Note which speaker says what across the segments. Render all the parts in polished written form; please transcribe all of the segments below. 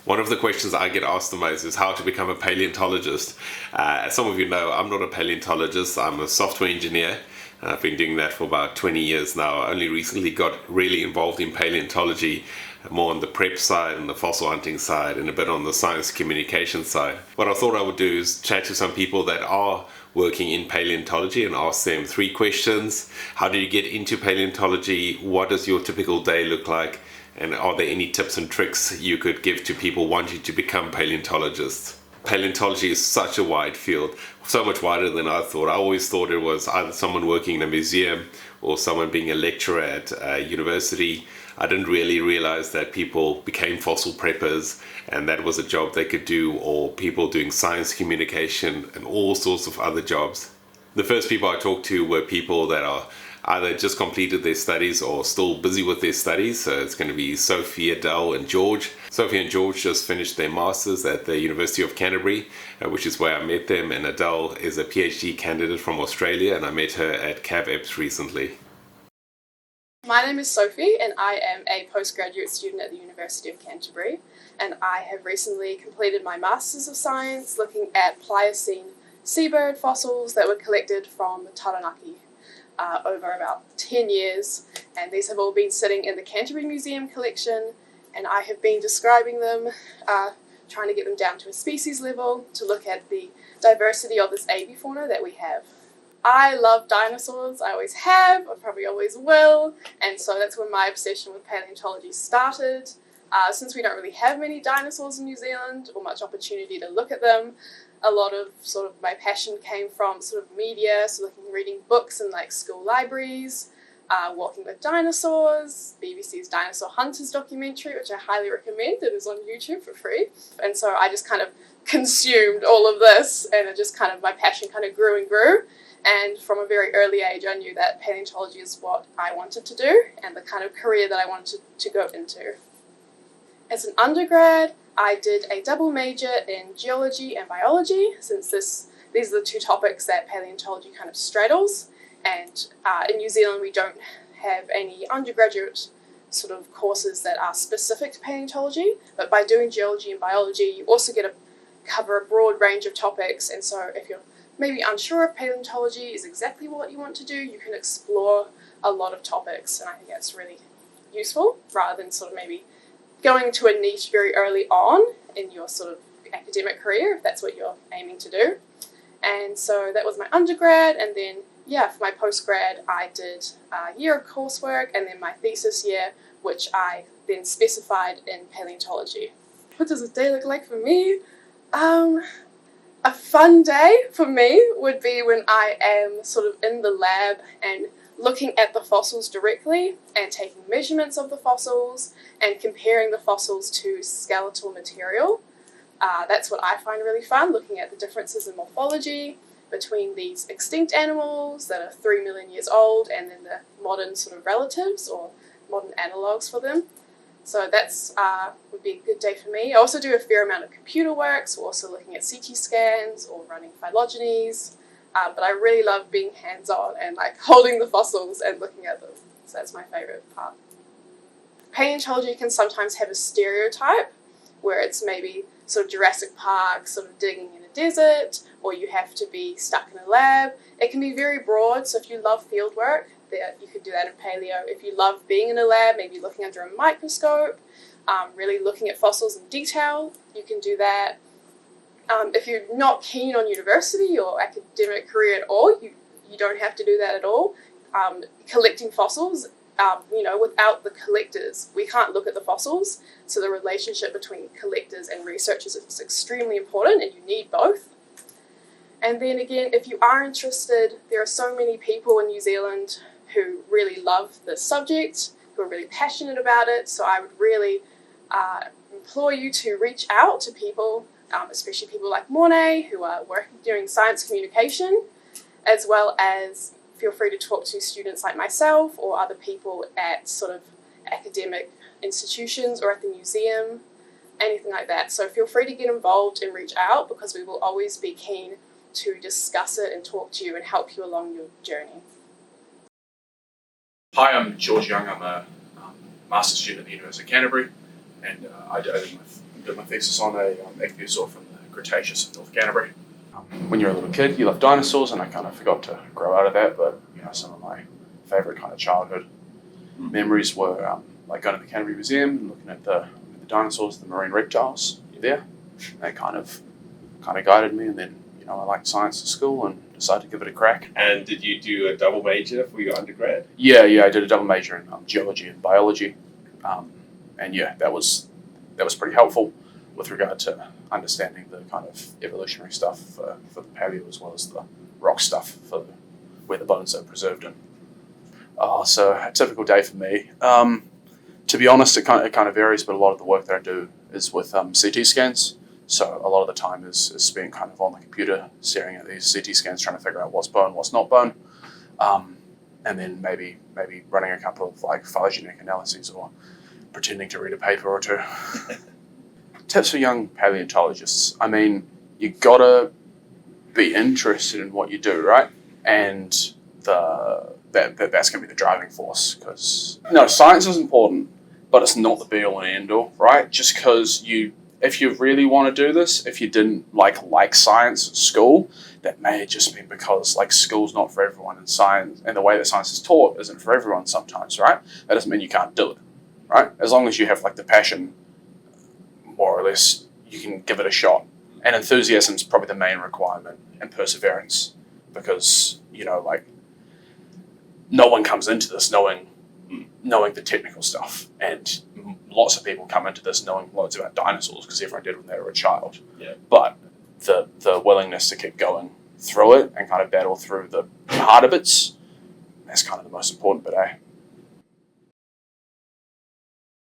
Speaker 1: One of the questions I get asked the most is how to become a paleontologist. As some of you know, I'm not a paleontologist, I'm a software engineer. I've been doing that for about 20 years now. I only recently got really involved in paleontology, more on the prep side and the fossil hunting side and a bit on the science communication side. What I thought I would do is chat to some people that are working in paleontology and ask them 3 questions. How do you get into paleontology? What does your typical day look like? And are there any tips and tricks you could give to people wanting to become paleontologists? Paleontology is such a wide field, so much wider than I thought. I always thought it was either someone working in a museum or someone being a lecturer at a university. I didn't really realize that people became fossil preppers and that was a job they could do, or people doing science communication and all sorts of other jobs. The first people I talked to were people that are either just completed their studies or still busy with their studies. So it's going to be Sophie, Adele and George. Sophie and George just finished their masters at the University of Canterbury, which is where I met them, and Adele is a PhD candidate from Australia and I met her at CavEps recently.
Speaker 2: My name is Sophie and I am a postgraduate student at the University of Canterbury, and I have recently completed my Masters of Science looking at Pliocene seabird fossils that were collected from Taranaki over about 10 years, and these have all been sitting in the Canterbury Museum collection, and I have been describing them, trying to get them down to a species level to look at the diversity of this avifauna that we have. I love dinosaurs, I always have, I probably always will, and so that's when my obsession with paleontology started. Since we don't really have many dinosaurs in New Zealand or much opportunity to look at them, a lot of sort of my passion came from sort of media, so reading books in like school libraries, Walking with Dinosaurs, BBC's Dinosaur Hunters documentary, which I highly recommend. It is on YouTube for free. And so I just kind of consumed all of this, and it just kind of, my passion kind of grew and grew. And from a very early age, I knew that paleontology is what I wanted to do and the kind of career that I wanted to go into. As an undergrad, I did a double major in geology and biology, since these are the 2 topics that paleontology kind of straddles. And in New Zealand, we don't have any undergraduate sort of courses that are specific to paleontology, but by doing geology and biology, you also get to cover a broad range of topics. And so if you're maybe unsure if paleontology is exactly what you want to do, you can explore a lot of topics, and I think that's really useful, rather than sort of maybe going to a niche very early on in your sort of academic career, if that's what you're aiming to do. And so that was my undergrad, and then for my postgrad I did a year of coursework and then my thesis year, which I then specified in paleontology. What does a day look like for me? A fun day for me would be when I am sort of in the lab and looking at the fossils directly and taking measurements of the fossils and comparing the fossils to skeletal material. That's what I find really fun, looking at the differences in morphology between these extinct animals that are 3 million years old and then the modern sort of relatives or modern analogues for them. So that's would be a good day for me. I also do a fair amount of computer work, so also looking at CT scans or running phylogenies. But I really love being hands-on and like holding the fossils and looking at them. So that's my favourite part. Paleontology can sometimes have a stereotype where it's maybe sort of Jurassic Park, sort of digging in a desert, or you have to be stuck in a lab. It can be very broad, so if you love field work, you could do that in paleo. If you love being in a lab, maybe looking under a microscope, really looking at fossils in detail, you can do that. If you're not keen on university or academic career at all, you don't have to do that at all. Collecting fossils, without the collectors, we can't look at the fossils. So the relationship between collectors and researchers is extremely important, and you need both. And then again, if you are interested, there are so many people in New Zealand who really love the subject, who are really passionate about it. So I would really implore you to reach out to people, especially people like Mornay, who are doing science communication, as well as feel free to talk to students like myself or other people at sort of academic institutions or at the museum, anything like that. So feel free to get involved and reach out, because we will always be keen to discuss it and talk to you and help you along your journey.
Speaker 3: Hi, I'm George Young. I'm a master's student at the University of Canterbury, and I think did my thesis on a ichthyosaur from the Cretaceous in North Canterbury. When you're a little kid, you love dinosaurs, and I kind of forgot to grow out of that, but some of my favourite kind of childhood memories were like going to the Canterbury Museum and looking at the dinosaurs, the marine reptiles. You're there. They kind of guided me, and then I liked science at school and decided to give it a crack.
Speaker 1: And did you do a double major for your undergrad?
Speaker 3: Yeah, I did a double major in geology and biology, and that was pretty helpful with regard to understanding the kind of evolutionary stuff for the paleo, as well as the rock stuff for where the bones are preserved in. So a typical day for me. To be honest, it kind of varies, but a lot of the work that I do is with CT scans. So a lot of the time is spent kind of on the computer staring at these CT scans, trying to figure out what's bone, what's not bone, and then maybe running a couple of like phylogenetic analyses or pretending to read a paper or two. Tips for young paleontologists. I mean, you gotta be interested in what you do, right? And that's gonna be the driving force, because science is important, but it's not the be all and end all, right? Just because if you really want to do this, if you didn't like science at school, that may have just been because school's not for everyone, and science and the way that science is taught isn't for everyone sometimes, right? That doesn't mean you can't do it, right? As long as you have the passion, more or less, you can give it a shot. And enthusiasm is probably the main requirement, and perseverance, because no one comes into this knowing the technical stuff, and lots of people come into this knowing loads about dinosaurs because everyone did when they were a child.
Speaker 1: Yeah.
Speaker 3: But the willingness to keep going through it and kind of battle through the harder bits, that's kind of the most important bit, eh?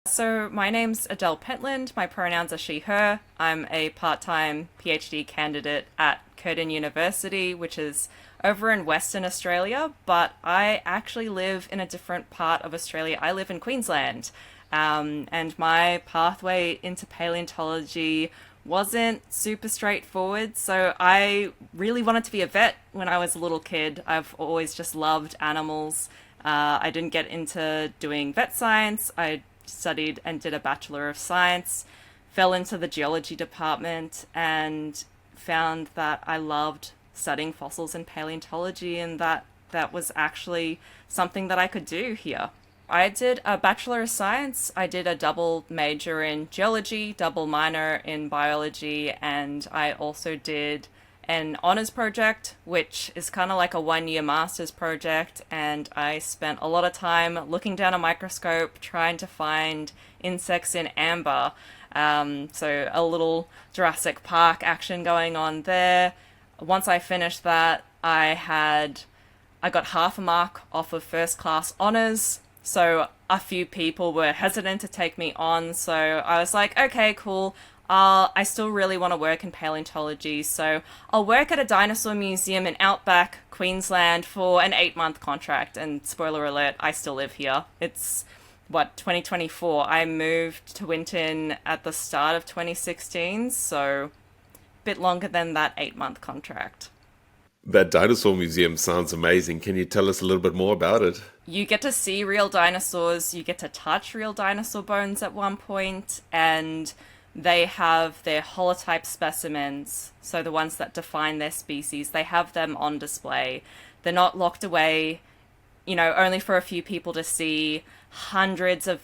Speaker 4: So my name's Adele Pentland. My pronouns are she, her. I'm a part-time PhD candidate at Curtin University, which is over in Western Australia, but I actually live in a different part of Australia. I live in Queensland. And my pathway into paleontology wasn't super straightforward. So I really wanted to be a vet when I was a little kid. I've always just loved animals. I didn't get into doing vet science. I studied and did a Bachelor of Science, fell into the geology department, and found that I loved studying fossils and paleontology, and that was actually something that I could do here. I did a Bachelor of Science. I did a double major in geology, double minor in biology, and I also did an honours project, which is kind of like a 1-year master's project, and I spent a lot of time looking down a microscope trying to find insects in amber. So a little Jurassic Park action going on there. Once I finished that, I got half a mark off of first class honours. So a few people were hesitant to take me on, so I was like, okay, cool. I still really want to work in paleontology, so I'll work at a dinosaur museum in Outback, Queensland for an 8-month contract. And spoiler alert, I still live here. It's, 2024. I moved to Winton at the start of 2016, so a bit longer than that 8-month contract.
Speaker 1: That dinosaur museum sounds amazing. Can you tell us a little bit more about it?
Speaker 4: You get to see real dinosaurs, you get to touch real dinosaur bones at one point, and they have their holotype specimens, so the ones that define their species, they have them on display. They're not locked away, only for a few people to see. Hundreds of,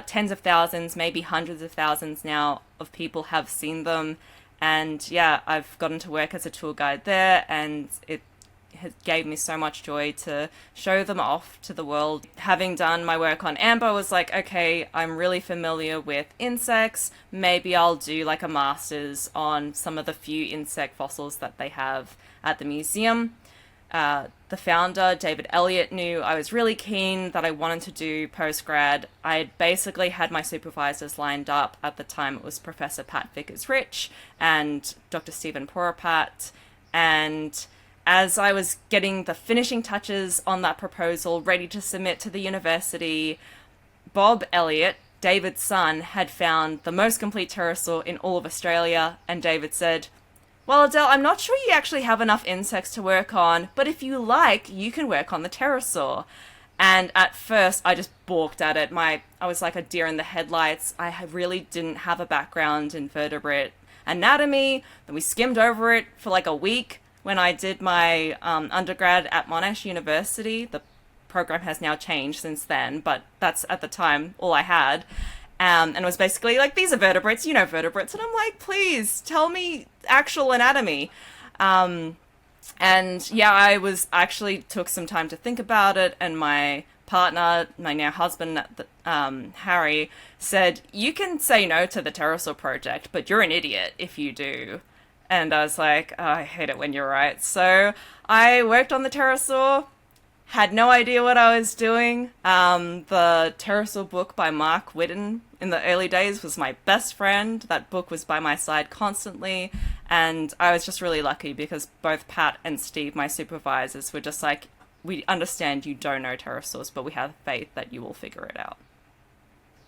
Speaker 4: tens of thousands, maybe hundreds of thousands now of people have seen them. And yeah, I've gotten to work as a tour guide there, and it gave me so much joy to show them off to the world. Having done my work on amber, I was like, okay, I'm really familiar with insects. Maybe I'll do a master's on some of the few insect fossils that they have at the museum. The founder, David Elliott, knew I was really keen, that I wanted to do postgrad. I basically had my supervisors lined up. At the time, it was Professor Pat Vickers-Rich and Dr. Stephen Poropat. And as I was getting the finishing touches on that proposal, ready to submit to the university, Bob Elliott, David's son, had found the most complete pterosaur in all of Australia, and David said, well, Adele, I'm not sure you actually have enough insects to work on, but if you like, you can work on the pterosaur. And at first, I just balked at it. I was like a deer in the headlights. Really didn't have a background in vertebrate anatomy. Then we skimmed over it for like a week when I did my undergrad at Monash University. The program has now changed since then, but that's at the time all I had. And it was basically like, these are vertebrates, you know vertebrates. And I'm like, please tell me actual anatomy. And yeah, I actually took some time to think about it, and my partner, my now husband, Harry, said, you can say no to the pterosaur project, but you're an idiot if you do. And I was like, oh, I hate it when you're right. So I worked on the pterosaur, had no idea what I was doing. The pterosaur book by Mark Whitten in the early days was my best friend. That book was by my side constantly. And I was just really lucky because both Pat and Steve, my supervisors, were just like, we understand you don't know pterosaurs, but we have faith that you will figure it out.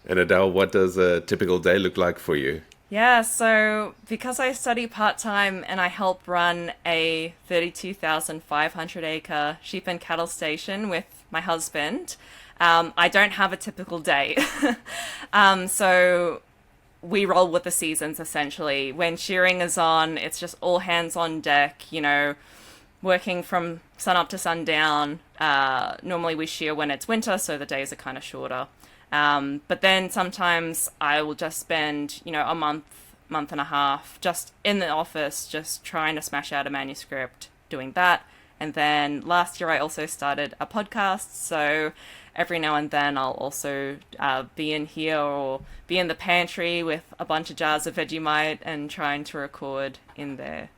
Speaker 1: And Adele, what does a typical day look like for you?
Speaker 4: Yeah, so because I study part-time and I help run a 32,500 acre sheep and cattle station with my husband, I don't have a typical day. So we roll with the seasons, essentially. When shearing is on, it's just all hands on deck, working from sun up to sundown. Normally we shear when it's winter, so the days are kind of shorter. But then sometimes I will just spend, a month and a half just in the office, just trying to smash out a manuscript, doing that. And then last year I also started a podcast, so every now and then I'll also be in here or be in the pantry with a bunch of jars of Vegemite and trying to record in there.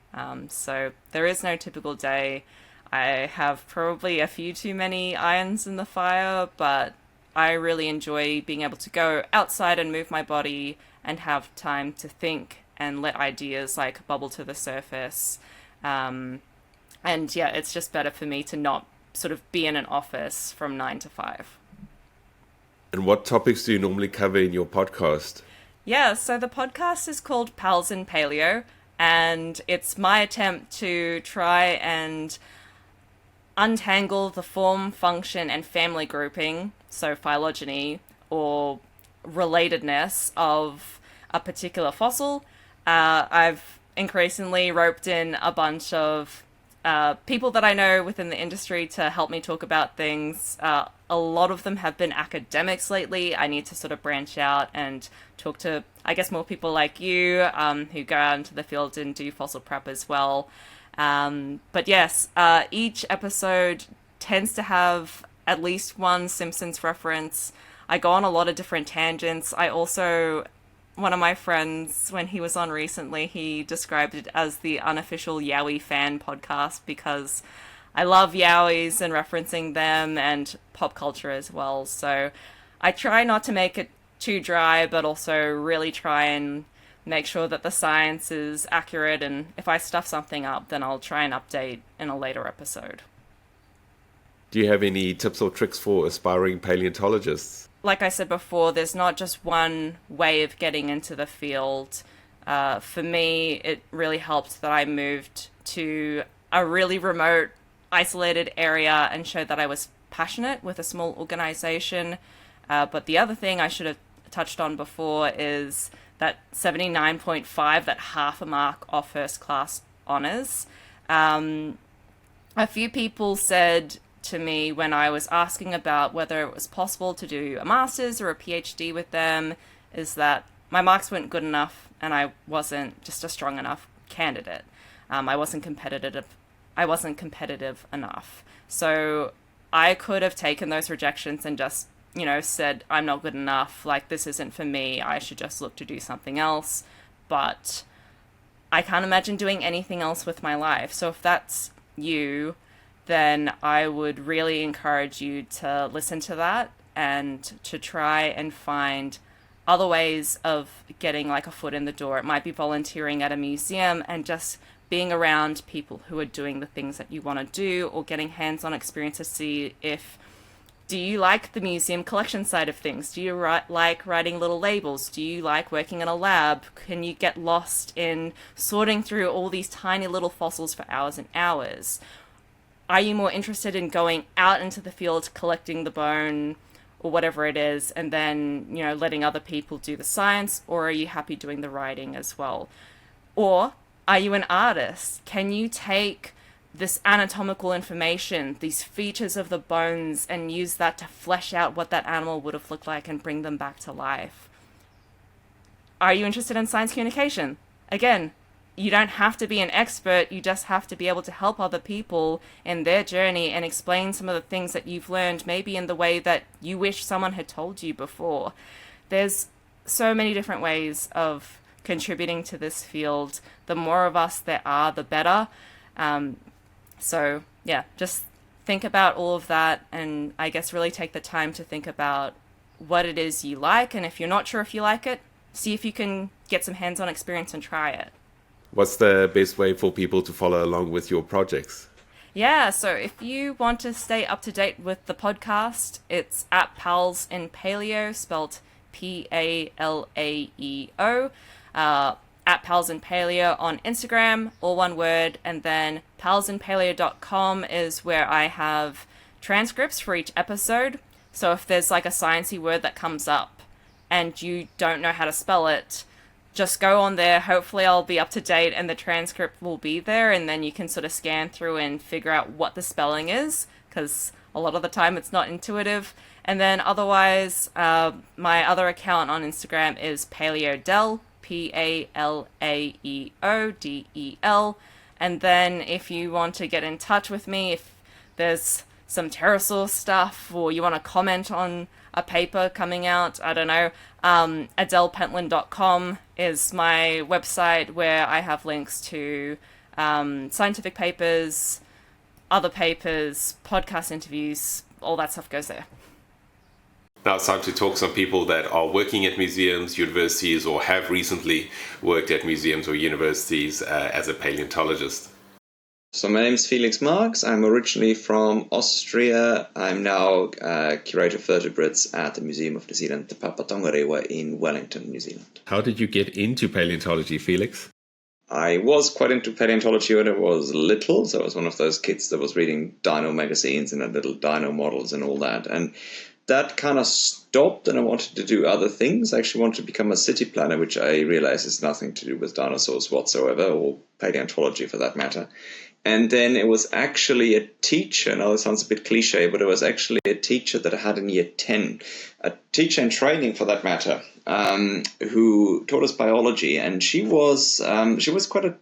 Speaker 4: So there is no typical day. I have probably a few too many irons in the fire, but I really enjoy being able to go outside and move my body and have time to think and let ideas like bubble to the surface. And yeah, it's just better for me to not sort of be in an office from 9 to 5.
Speaker 1: And what topics do you normally cover in your podcast?
Speaker 4: Yeah, so the podcast is called Pals in Paleo, and it's my attempt to try and untangle the form, function, and family grouping, so phylogeny, or relatedness of a particular fossil. I've increasingly roped in a bunch of people that I know within the industry to help me talk about things. A lot of them have been academics lately. I need to sort of branch out and talk to, I guess, more people like you who go out into the field and do fossil prep as well. But yes, each episode tends to have at least one Simpsons reference. I go on a lot of different tangents. One of my friends, when he was on recently, he described it as the unofficial Yowie fan podcast because I love Yowies and referencing them and pop culture as well. So I try not to make it too dry, but also really try and make sure that the science is accurate. And if I stuff something up, then I'll try and update in a later episode.
Speaker 1: Do you have any tips or tricks for aspiring paleontologists?
Speaker 4: Like I said before, there's not just one way of getting into the field. For me, it really helped that I moved to a really remote, isolated area and showed that I was passionate with a small organization. But the other thing I should have touched on before is that 79.5, that half a mark off first class honors. A few people said to me when I was asking about whether it was possible to do a master's or a PhD with them is that my marks weren't good enough and I wasn't just a strong enough candidate. I wasn't competitive enough. So I could have taken those rejections and just, said, I'm not good enough, like this isn't for me, I should just look to do something else. But I can't imagine doing anything else with my life. So if that's you, then I would really encourage you to listen to that and to try and find other ways of getting like a foot in the door. It might be volunteering at a museum and just being around people who are doing the things that you want to do, or getting hands-on experience to see do you like the museum collection side of things? Do you like writing little labels? Do you like working in a lab? Can you get lost in sorting through all these tiny little fossils for hours and hours? are you more interested in going out into the field, collecting the bone or whatever it is, and then, letting other people do the science, or are you happy doing the writing as well? Or are you an artist? Can you take this anatomical information, these features of the bones, and use that to flesh out what that animal would have looked like and bring them back to life? Are you interested in science communication? Again, you don't have to be an expert, you just have to be able to help other people in their journey and explain some of the things that you've learned, maybe in the way that you wish someone had told you before. There's so many different ways of contributing to this field. The more of us there are, the better. So yeah, just think about all of that, and I guess really take the time to think about what it is you like, and if you're not sure if you like it, see if you can get some hands-on experience and try it.
Speaker 1: What's the best way for people to follow along with your projects?
Speaker 4: Yeah, so if you want to stay up to date with the podcast, it's at Pals in Paleo, spelled P-A-L-A-E-O, at Pals in Paleo on Instagram, all one word, and then palsinpaleo.com is where I have transcripts for each episode. So if there's like a sciencey word that comes up and you don't know how to spell it, just go on there. Hopefully I'll be up to date and the transcript will be there, and then you can sort of scan through and figure out what the spelling is, because a lot of the time it's not intuitive. And then otherwise, my other account on Instagram is PaleoDel, P-A-L-A-E-O-D-E-L. And then if you want to get in touch with me, if there's some pterosaur stuff, or you want to comment on a paper coming out, I don't know, AdelePentland.com is my website where I have links to scientific papers, other papers, podcast interviews, all that stuff goes there.
Speaker 1: Now it's time to talk to some people that are working at museums, universities, or have recently worked at museums or universities as a paleontologist.
Speaker 5: So my name is Felix Marx. I'm originally from Austria. I'm now Curator of vertebrates at the Museum of New Zealand, the Papatongarewa in Wellington, New Zealand.
Speaker 1: How did you get into paleontology, Felix?
Speaker 5: I was quite into paleontology when I was little, so I was one of those kids that was reading dino magazines and little dino models and all that. And that kind of stopped, and I wanted to do other things. I actually wanted to become a city planner, which I realized has nothing to do with dinosaurs whatsoever, or paleontology for that matter. And then it was actually a teacher, now this sounds a bit cliche, but it was actually a teacher that I had in year 10, a teacher in training for that matter, who taught us biology. And she was quite a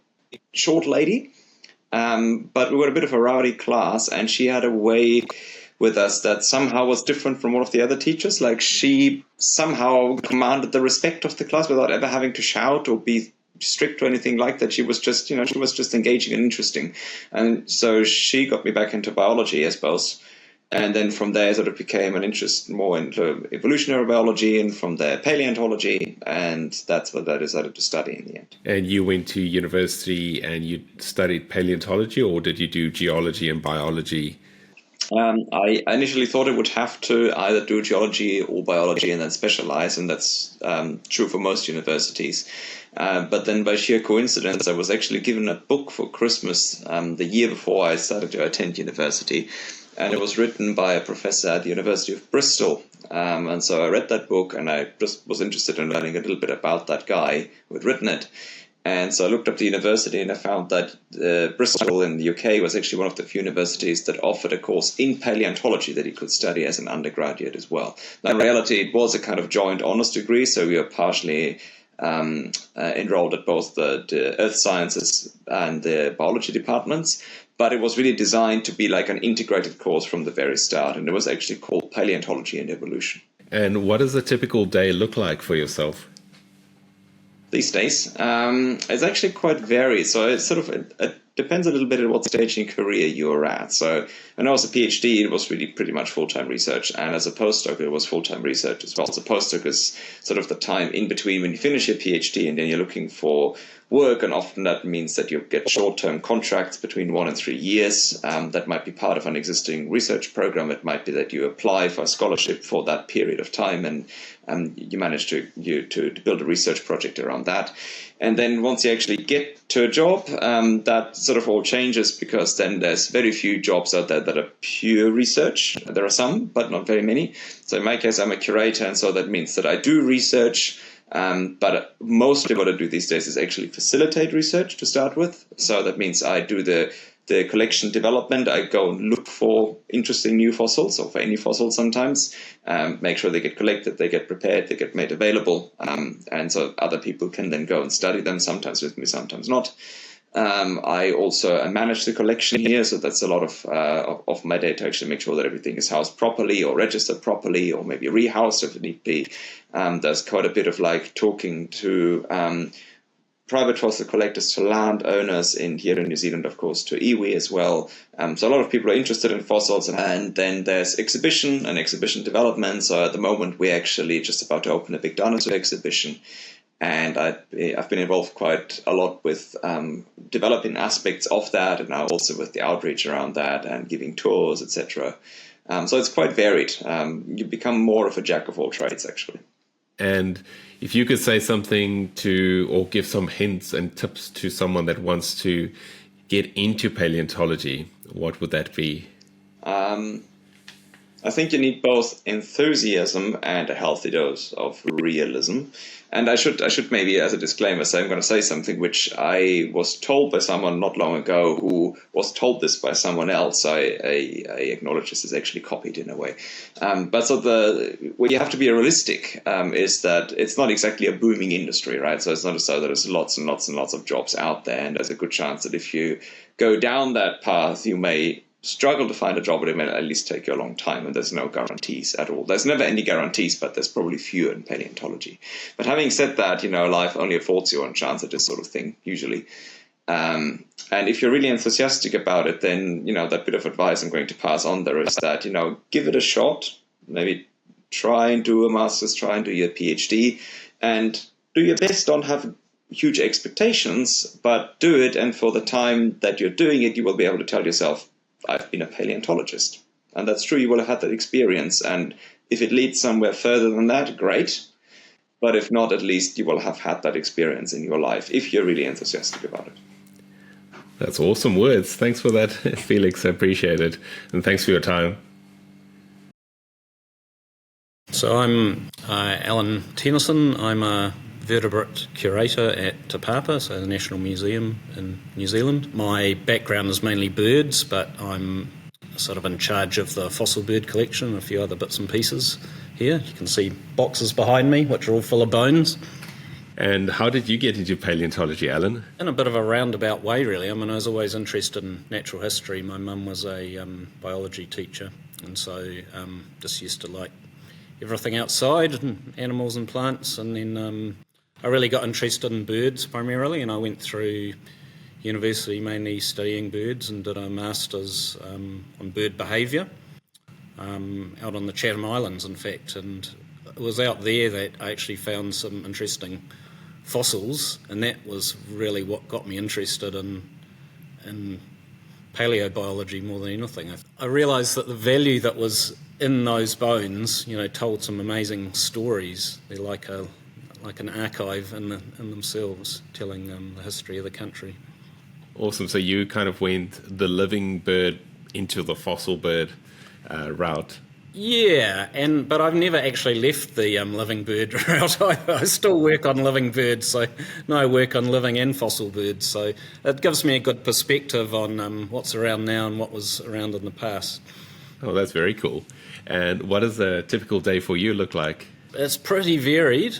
Speaker 5: short lady, but we were a bit of a rowdy class, and she had a way with us that somehow was different from all of the other teachers. Like, she somehow commanded the respect of the class without ever having to shout or be strict or anything like that. She was just, she was just engaging and interesting. And so she got me back into biology, I suppose. And then from there, sort of became an interest more into evolutionary biology, and from there, paleontology. And that's what I decided to study in the end.
Speaker 1: And you went to university and you studied paleontology, or did you do geology and biology?
Speaker 5: I initially thought I would have to either do geology or biology and then specialize, and that's true for most universities. But then by sheer coincidence, I was actually given a book for Christmas the year before I started to attend university, and it was written by a professor at the University of Bristol. And so I read that book, and I just was interested in learning a little bit about that guy who had written it. And so I looked up the university, and I found that Bristol in the UK was actually one of the few universities that offered a course in paleontology that you could study as an undergraduate as well. Now, in reality, it was a kind of joint honours degree, so we were partially enrolled at both the earth sciences and the biology departments, but it was really designed to be like an integrated course from the very start, and it was actually called Paleontology and Evolution.
Speaker 1: And what does a typical day look like for yourself?
Speaker 5: These days, it's actually quite varied. So it depends a little bit on what stage in your career you're at. So when I was a PhD, it was really pretty much full-time research. And as a postdoc, it was full-time research as well. So postdoc is sort of the time in between when you finish your PhD and then you're looking for work. And often that means that you get short-term contracts between 1 and 3 years. That might be part of an existing research program. It might be that you apply for a scholarship for that period of time, and you manage to build a research project around that. And then once you actually get to a job, that sort of all changes, because then there's very few jobs out there that are pure research. There are some, but not very many. So in my case, I'm a curator, and so that means that I do research, but mostly what I do these days is actually facilitate research to start with. So that means I do the collection development. I go and look for interesting new fossils, or for any fossils sometimes, make sure they get collected, they get prepared, they get made available, and so other people can then go and study them, sometimes with me, sometimes not. I also manage the collection here, so that's a lot of my day to actually make sure that everything is housed properly or registered properly, or maybe rehoused if it need be. There's quite a bit of talking to private fossil collectors, to landowners here in New Zealand, of course, to iwi as well. So a lot of people are interested in fossils, and then there's exhibition and exhibition development. So at the moment, we're actually just about to open a big dinosaur exhibition, and I've been involved quite a lot with developing aspects of that, and now also with the outreach around that and giving tours, etc. So it's quite varied. You become more of a jack of all trades, actually.
Speaker 1: And if you could say something or give some hints and tips to someone that wants to get into paleontology, what would that be?
Speaker 5: I think you need both enthusiasm and a healthy dose of realism. And I should maybe, as a disclaimer, say I'm going to say something which I was told by someone not long ago, who was told this by someone else. I acknowledge this is actually copied in a way. But so where you have to be realistic is that it's not exactly a booming industry, right? So it's not as though there's lots and lots and lots of jobs out there, and there's a good chance that if you go down that path, you may struggle to find a job, but it may at least take you a long time, and there's no guarantees at all. There's never any guarantees, but there's probably fewer in paleontology. But having said that, life only affords you one chance at this sort of thing, usually. And if you're really enthusiastic about it, then, that bit of advice I'm going to pass on there is that, give it a shot, maybe try and do a master's, try and do your PhD, and do your best. Don't have huge expectations, but do it, and for the time that you're doing it, you will be able to tell yourself, I've been a paleontologist. And that's true, you will have had that experience. And if it leads somewhere further than that, great. But if not, at least you will have had that experience in your life, if you're really enthusiastic about it.
Speaker 1: That's awesome words. Thanks for that, Felix. I appreciate it. And thanks for your time.
Speaker 6: So I'm Alan Tennyson. I'm a vertebrate curator at Te Papa, so the National Museum in New Zealand. My background is mainly birds, but I'm sort of in charge of the fossil bird collection and a few other bits and pieces here. You can see boxes behind me, which are all full of bones.
Speaker 1: And how did you get into paleontology, Alan?
Speaker 6: In a bit of a roundabout way, really. I was always interested in natural history. My mum was a biology teacher, and so just used to like everything outside, and animals and plants, and then I really got interested in birds primarily, and I went through university mainly studying birds and did a master's on bird behaviour out on the Chatham Islands, in fact. And it was out there that I actually found some interesting fossils, and that was really what got me interested in paleobiology more than anything. I realised that the value that was in those bones, told some amazing stories. They're like an archive in themselves, telling the history of the country.
Speaker 1: Awesome. So you kind of went the living bird into the fossil bird route.
Speaker 6: Yeah, but I've never actually left the living bird route. I still work on living birds, so I work on living and fossil birds. So it gives me a good perspective on what's around now and what was around in the past.
Speaker 1: Oh, that's very cool. And what does a typical day for you look like?
Speaker 6: It's pretty varied.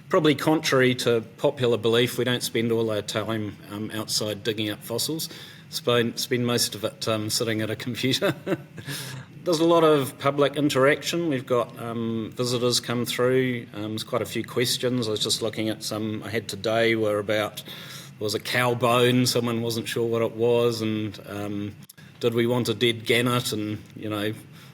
Speaker 6: Probably contrary to popular belief, we don't spend all our time outside digging up fossils. Spend most of it sitting at a computer. There's a lot of public interaction. We've got visitors come through. There's quite a few questions. I was just looking at some I had today were about, was a cow bone, someone wasn't sure what it was, and did we want a dead gannet, and,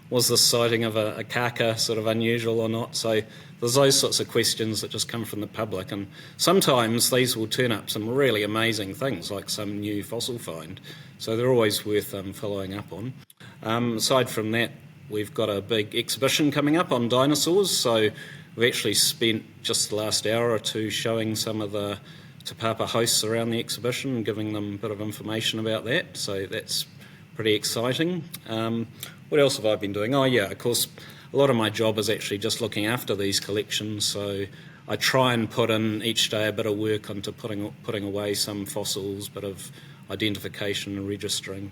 Speaker 6: was this sighting of a kaka sort of unusual or not? So there's those sorts of questions that just come from the public, and sometimes these will turn up some really amazing things, like some new fossil find. So they're always worth following up on. Aside from that, we've got a big exhibition coming up on dinosaurs, so we've actually spent just the last hour or two showing some of the Te Papa hosts around the exhibition and giving them a bit of information about that, so that's pretty exciting. What else have I been doing? Oh yeah, of course, a lot of my job is actually just looking after these collections, so I try and put in each day a bit of work onto putting away some fossils, bit of identification and registering,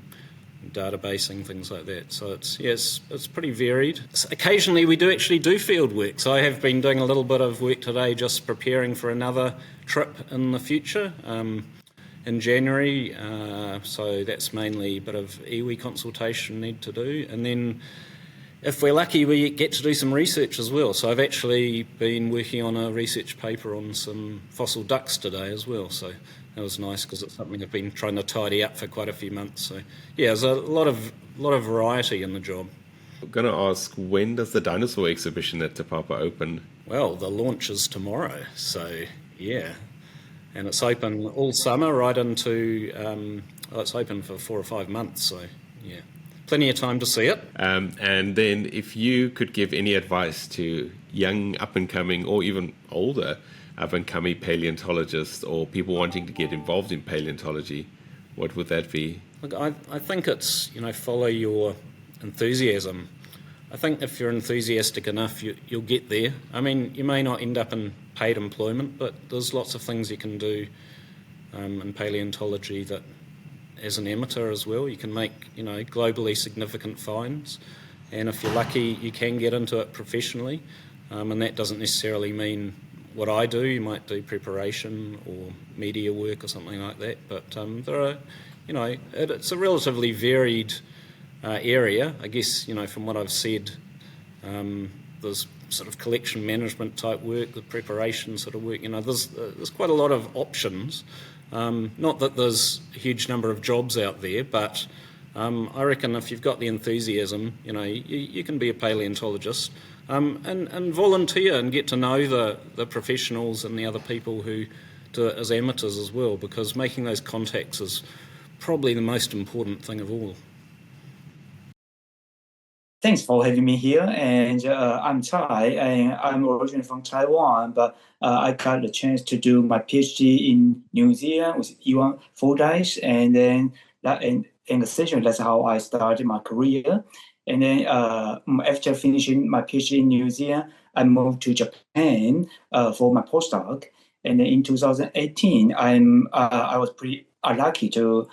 Speaker 6: databasing, things like that. So it's pretty varied. Occasionally we actually do field work. So I have been doing a little bit of work today just preparing for another trip in the future in January. So that's mainly a bit of iwi consultation need to do. And then if we're lucky, we get to do some research as well. So I've actually been working on a research paper on some fossil ducks today as well. So that was nice because it's something I've been trying to tidy up for quite a few months. So yeah, there's a lot of variety in the job.
Speaker 1: I'm going to ask, when does the dinosaur exhibition at Te Papa open?
Speaker 6: Well, the launch is tomorrow. So yeah, and it's open all summer right into. It's open for 4 or 5 months. So yeah. Plenty of time to see it.
Speaker 1: And then if you could give any advice to young, up-and-coming, or even older up-and-coming paleontologists or people wanting to get involved in paleontology, what would that be?
Speaker 6: Look, I think it's, follow your enthusiasm. I think if you're enthusiastic enough, you'll get there. I mean, you may not end up in paid employment, but there's lots of things you can do in paleontology that, as an amateur as well, you can make, globally significant finds. And if you're lucky, you can get into it professionally. And that doesn't necessarily mean what I do. You might do preparation or media work or something like that. But there are, it's a relatively varied area. I guess, from what I've said, there's sort of collection management type work, the preparation sort of work. There's quite a lot of options. Not that there's a huge number of jobs out there, but I reckon if you've got the enthusiasm, you can be a paleontologist and volunteer and get to know the professionals and the other people who do it as amateurs as well, because making those contacts is probably the most important thing of all.
Speaker 7: Thanks for having me here. And I'm Tsai, and I'm originally from Taiwan, but I got the chance to do my PhD in New Zealand with Iwan Fordyce, and then essentially that's how I started my career. And then after finishing my PhD in New Zealand, I moved to Japan for my postdoc. And then in 2018, I was pretty lucky to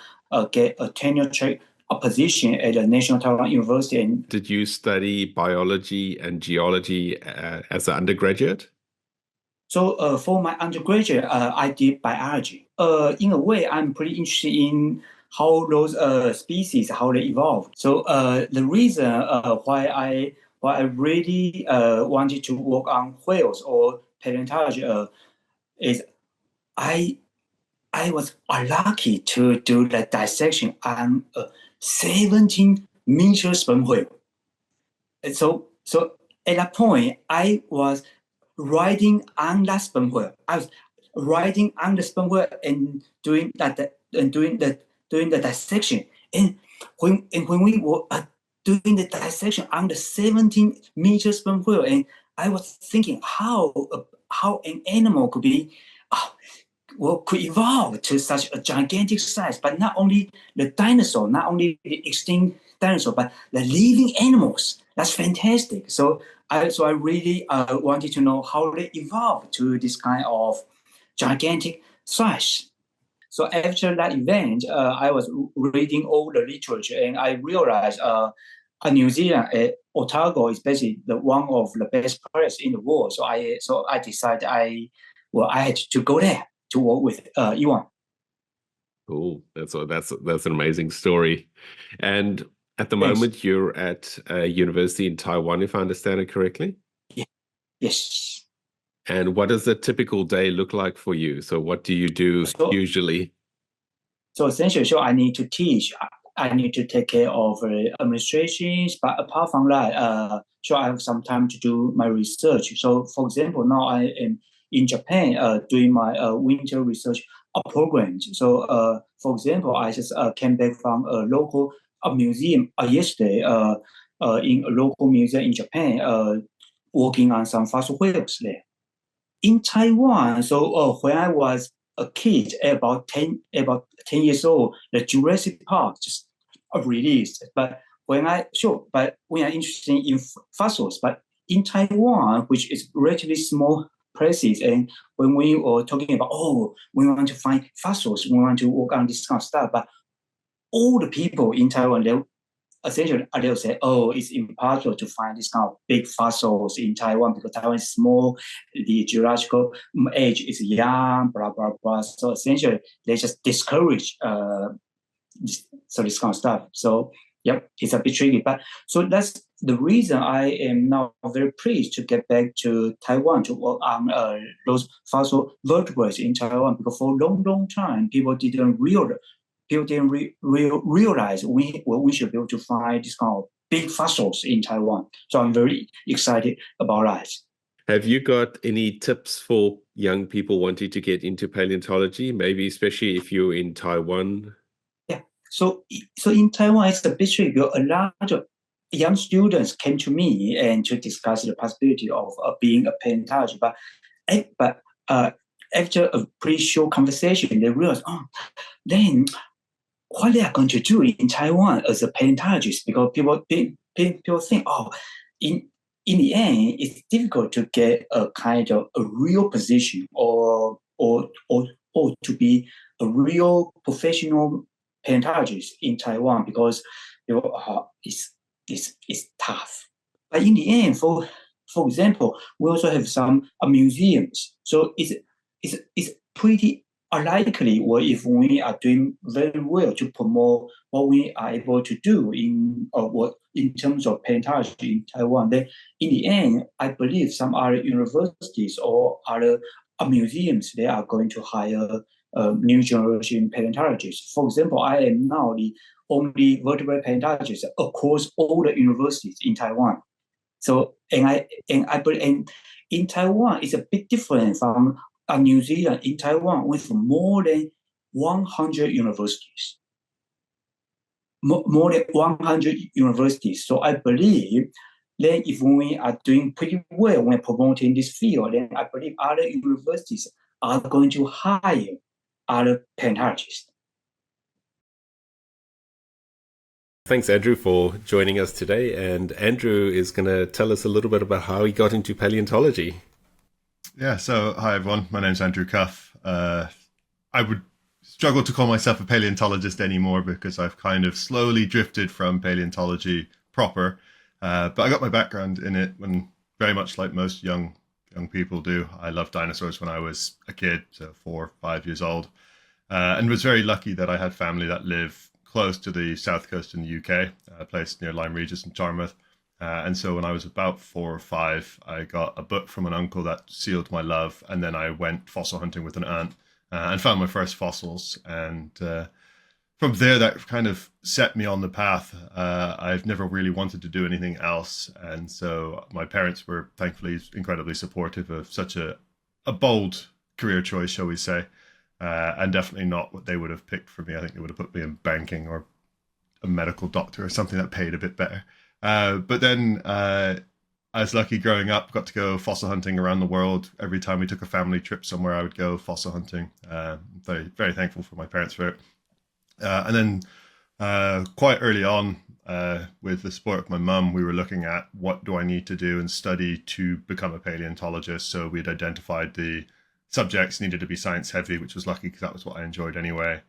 Speaker 7: get a tenure track position at the National Taiwan University.
Speaker 1: Did you study biology and geology as an undergraduate?
Speaker 7: So for my undergraduate, I did biology. In a way, I'm pretty interested in how those species, how they evolved. So the reason why I really wanted to work on whales or paleontology is I was lucky to do the dissection on a 17-meter sperm whale. And so at that point, I was riding on that sperm whale. I was riding on the sperm whale and doing the dissection. And when we were doing the dissection on the 17-meter sperm whale, and I was thinking how an animal could be. Could evolve to such a gigantic size, but not only the dinosaur, not only the extinct dinosaur, but the living animals. That's fantastic. So I really wanted to know how they evolved to this kind of gigantic size. So after that event, I was reading all the literature, and I realized New Zealand, Otago is basically one of the best places in the world. So I decided I had to go there to work with Iwan.
Speaker 1: Cool. That's an amazing story. And at the moment, you're at a university in Taiwan, if I understand it correctly?
Speaker 7: Yeah. Yes.
Speaker 1: And what does a typical day look like for you? So what do you do usually?
Speaker 7: So essentially, I need to teach. I need to take care of administrations. But apart from that, I have some time to do my research. So for example, now I am in Japan doing my winter research programs. So for example, I just came back from a local museum yesterday in a local museum in Japan working on some fossil whales there. In Taiwan, so when I was a kid, about 10 years old, the Jurassic Park just released. But when I'm interested in fossils, but in Taiwan, which is relatively small places, and when we were talking about, we want to find fossils, we want to work on this kind of stuff, but all the people in Taiwan, they'll say, it's impossible to find this kind of big fossils in Taiwan because Taiwan is small, the geological age is young, blah, blah, blah. So essentially, they just discourage this kind of stuff. So, it's a bit tricky. But so that's the reason I am now very pleased to get back to Taiwan to work on those fossil vertebrates in Taiwan, because for a long, long time, people didn't realize we should be able to find this kind of big fossils in Taiwan. So I'm very excited about that.
Speaker 1: Have you got any tips for young people wanting to get into paleontology, maybe especially if you're in Taiwan?
Speaker 7: Yeah. So in Taiwan, it's a bit tricky. A lot of young students came to me and to discuss the possibility of being a paleontologist. But after a pretty short conversation, they realized, then what they are going to do in Taiwan as a paleontologist, because people think, in the end, it's difficult to get a kind of a real position or to be a real professional paleontologist in Taiwan, because it's tough. But in the end, for example, we also have some museums, so it's pretty unlikely, or if we are doing very well to promote what we are able to do in terms of paleontology in Taiwan, then in the end, I believe some other universities or other museums, they are going to hire new generation paleontologists. For example, I am now the only vertebrate paleontologist across all the universities in Taiwan. So, and in Taiwan, it's a bit different from New Zealand. In Taiwan, with more than 100 universities. More than 100 universities. So I believe that if we are doing pretty well when promoting this field, then I believe other universities are going to hire other paleontologists.
Speaker 1: Thanks, Andrew, for joining us today. And Andrew is going to tell us a little bit about how he got into paleontology.
Speaker 8: Yeah, so hi everyone, my name's Andrew Cuff. I would struggle to call myself a paleontologist anymore because I've kind of slowly drifted from paleontology proper, but I got my background in it when, very much like most young people do. I loved dinosaurs when I was a kid, so 4 or 5 years old, and was very lucky that I had family that live close to the south coast in the UK, a place near Lyme Regis and Charmouth. And so when I was about 4 or 5, I got a book from an uncle that sealed my love. And then I went fossil hunting with an aunt and found my first fossils. And from there, that kind of set me on the path. I've never really wanted to do anything else. And so my parents were thankfully incredibly supportive of such a bold career choice, shall we say, and definitely not what they would have picked for me. I think they would have put me in banking or a medical doctor or something that paid a bit better. But then I was lucky growing up, got to go fossil hunting around the world. Every time we took a family trip somewhere, I would go fossil hunting. Very, very thankful for my parents for it. And then quite early on, with the support of my mum, we were looking at what do I need to do and study to become a paleontologist. So we'd identified the subjects needed to be science heavy, which was lucky because that was what I enjoyed anyway.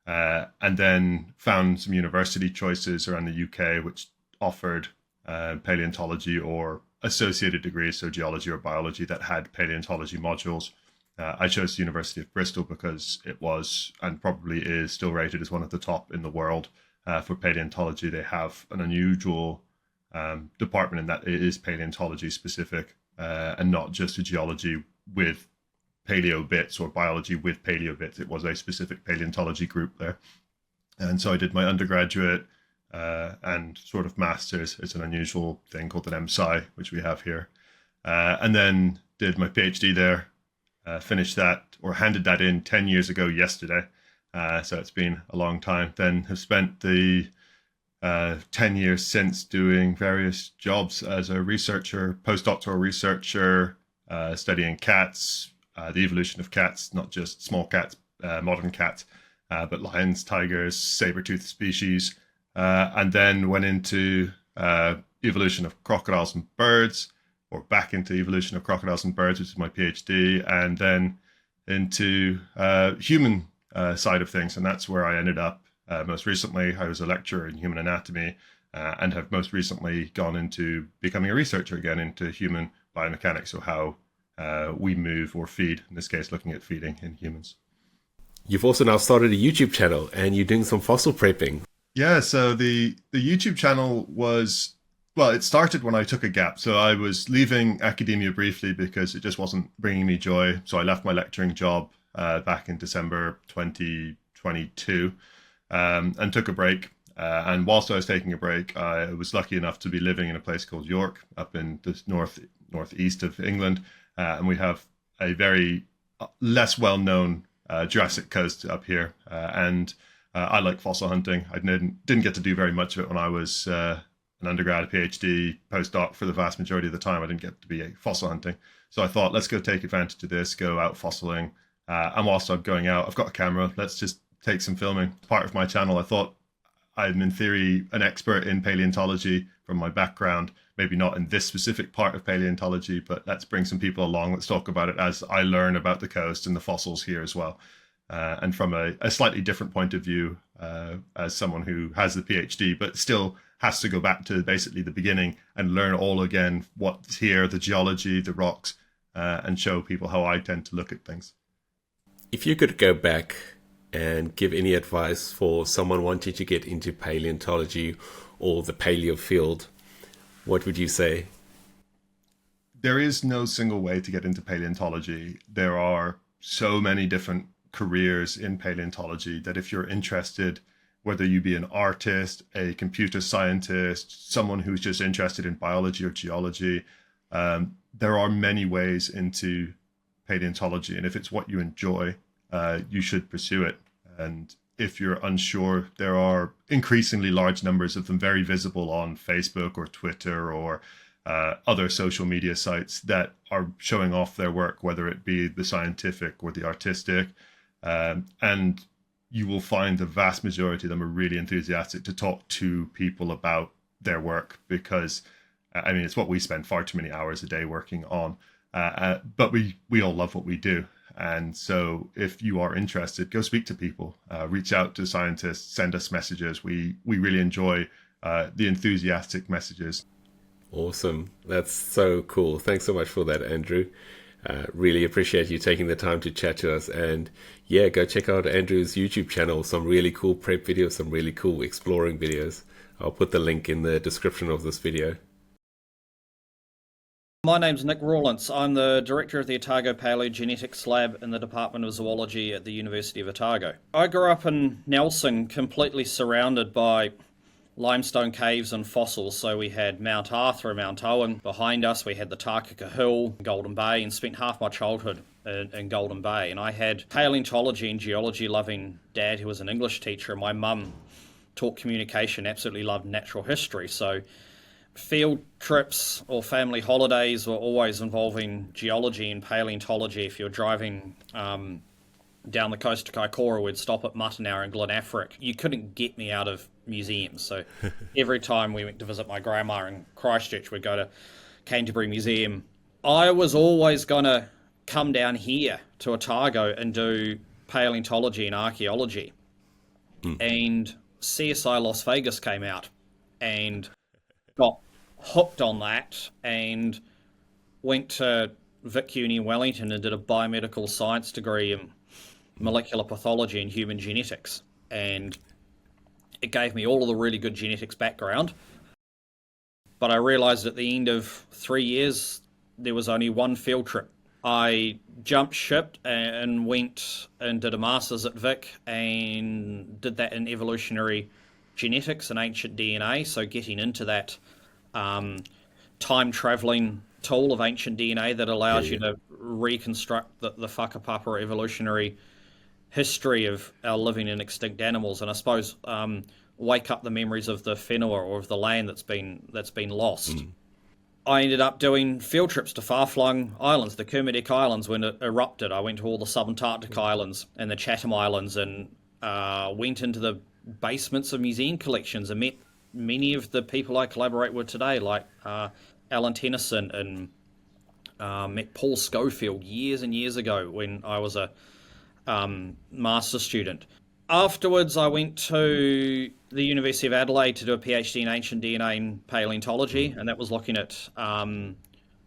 Speaker 8: And then found some university choices around the UK, which offered paleontology or associated degrees, so geology or biology, that had paleontology modules. I chose the University of Bristol because it was, and probably is, still rated as one of the top in the world for paleontology. They have an unusual department in that it is paleontology specific and not just a geology with paleo bits or biology with paleo bits. It was a specific paleontology group there. And so I did my undergraduate and sort of master's. It's an unusual thing called an MSci, which we have here. And then did my PhD there, finished that, or handed that in 10 years ago yesterday. So it's been a long time. Then have spent the 10 years since doing various jobs as a researcher, postdoctoral researcher, studying cats, the evolution of cats, not just small cats, modern cats, but lions, tigers, saber-toothed species, and then went into evolution of crocodiles and birds, or back into evolution of crocodiles and birds, which is my PhD, and then into human side of things, and that's where I ended up. Most recently, I was a lecturer in human anatomy, and have most recently gone into becoming a researcher again into human biomechanics, so how we move or feed, in this case looking at feeding in humans.
Speaker 1: You've also now started a YouTube channel and you're doing some fossil prepping.
Speaker 8: Yeah, so the YouTube channel was, well, it started when I took a gap. So I was leaving academia briefly because it just wasn't bringing me joy. So I left my lecturing job back in December 2022 and took a break. And whilst I was taking a break, I was lucky enough to be living in a place called York, up in the northeast of England. And we have a very less well-known Jurassic coast up here. And I like fossil hunting. I didn't get to do very much of it when I was an undergrad, PhD, postdoc. For the vast majority of the time, I didn't get to be fossil hunting. So I thought, let's go take advantage of this, go out fossiling. And whilst I'm going out, I've got a camera. Let's just take some filming. Part of my channel, I thought I'm in theory an expert in paleontology from my background. Maybe not in this specific part of paleontology, but let's bring some people along. Let's talk about it as I learn about the coast and the fossils here as well. And from a slightly different point of view, as someone who has the PhD, but still has to go back to basically the beginning and learn all again what's here, the geology, the rocks, and show people how I tend to look at things.
Speaker 1: If you could go back and give any advice for someone wanting to get into paleontology or the paleo field, what would you say?
Speaker 8: There is no single way to get into paleontology. There are so many different careers in paleontology that if you're interested, whether you be an artist, a computer scientist, someone who's just interested in biology or geology, there are many ways into paleontology. And if it's what you enjoy, you should pursue it. And if you're unsure, there are increasingly large numbers of them very visible on Facebook or Twitter or other social media sites that are showing off their work, whether it be the scientific or the artistic. And you will find the vast majority of them are really enthusiastic to talk to people about their work because, I mean, it's what we spend far too many hours a day working on. But we all love what we do. And so if you are interested, go speak to people, reach out to scientists, send us messages. We really enjoy the enthusiastic messages.
Speaker 1: Awesome. That's so cool. Thanks so much for that, Andrew. Really appreciate you taking the time to chat to us. And yeah, go check out Andrew's YouTube channel. Some really cool prep videos, some really cool exploring videos. I'll put the link in the description of this video.
Speaker 9: My name's Nic Rawlence. I'm the director of the Otago Paleogenetics Lab in the Department of Zoology at the University of Otago. I grew up in Nelson, completely surrounded by limestone caves and fossils. So we had Mount Arthur, Mount Owen. Behind us we had the Takaka Hill, Golden Bay, and spent half my childhood in Golden Bay. And I had paleontology and geology loving dad who was an English teacher, and my mum taught communication, absolutely loved natural history. So field trips or family holidays were always involving geology and paleontology. If you're driving down the coast to Kaikoura, we'd stop at Muttonhour and Glenafric. You couldn't get me out of museums. So every time we went to visit my grandma in Christchurch, we'd go to Canterbury Museum. I was always going to come down here to Otago and do paleontology and archaeology. And CSI Las Vegas came out and got hooked on that and went to Vic Uni in Wellington and did a biomedical science degree in molecular pathology and human genetics. And it gave me all of the really good genetics background. But I realized at the end of 3 years, there was only one field trip. I jumped ship and went and did a master's at Vic and did that in evolutionary genetics and ancient DNA, so getting into that time-traveling tool of ancient DNA that allows you to reconstruct the whakapapa evolutionary history of our living and extinct animals. And I suppose wake up the memories of the whenua or of the land that's been lost. I ended up doing field trips to far-flung islands, the Kermadec Islands, when it erupted. I went to all the subantarctic islands and the Chatham Islands, and went into the basements of museum collections and met many of the people I collaborate with today, like Alan Tennyson, and met Paul Schofield years and years ago when I was a master's student. Afterwards, I went to the University of Adelaide to do a PhD in ancient DNA and paleontology, and that was looking at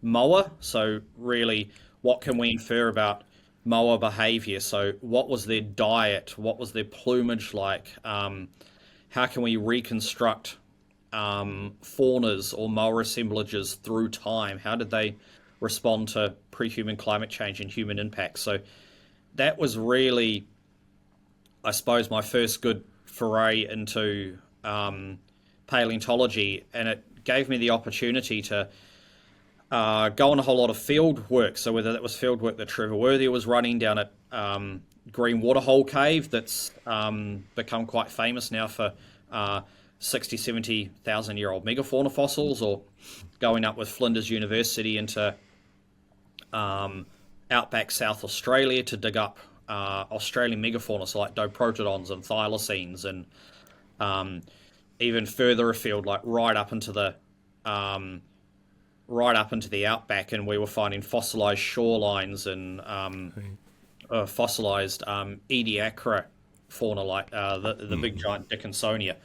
Speaker 9: moa. So really, what can we infer about moa behaviour? So what was their diet? What was their plumage like? How can we reconstruct faunas or moa assemblages through time? How did they respond to pre-human climate change and human impacts? So that was really, I suppose, my first good foray into paleontology, and it gave me the opportunity to go on a whole lot of field work. So whether that was field work that Trevor Worthy was running down at Green Waterhole Cave, that's become quite famous now for 60, 70,000 year old megafauna fossils, or going up with Flinders University into outback South Australia to dig up Australian megafauna, so like Diprotodons and thylacines, and even further afield, like right up into the outback, and we were finding fossilized shorelines and fossilized Ediacara fauna, like the big giant Dickinsonia.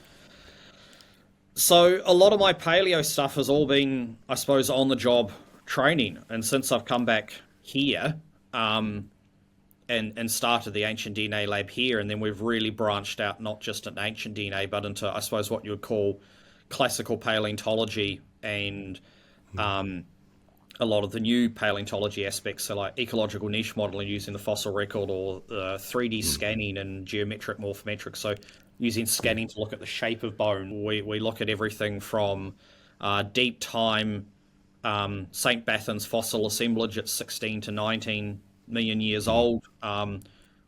Speaker 9: So a lot of my paleo stuff has all been, I suppose, on the job training, and since I've come back here and started the ancient DNA lab here, and then we've really branched out not just in ancient DNA but into, I suppose, what you would call classical paleontology and a lot of the new paleontology aspects, so like ecological niche modeling using the fossil record, or 3D scanning and geometric morphometrics. So using scanning to look at the shape of bone. We look at everything from deep time, St. Bathans fossil assemblage at 16 to 19 million years old,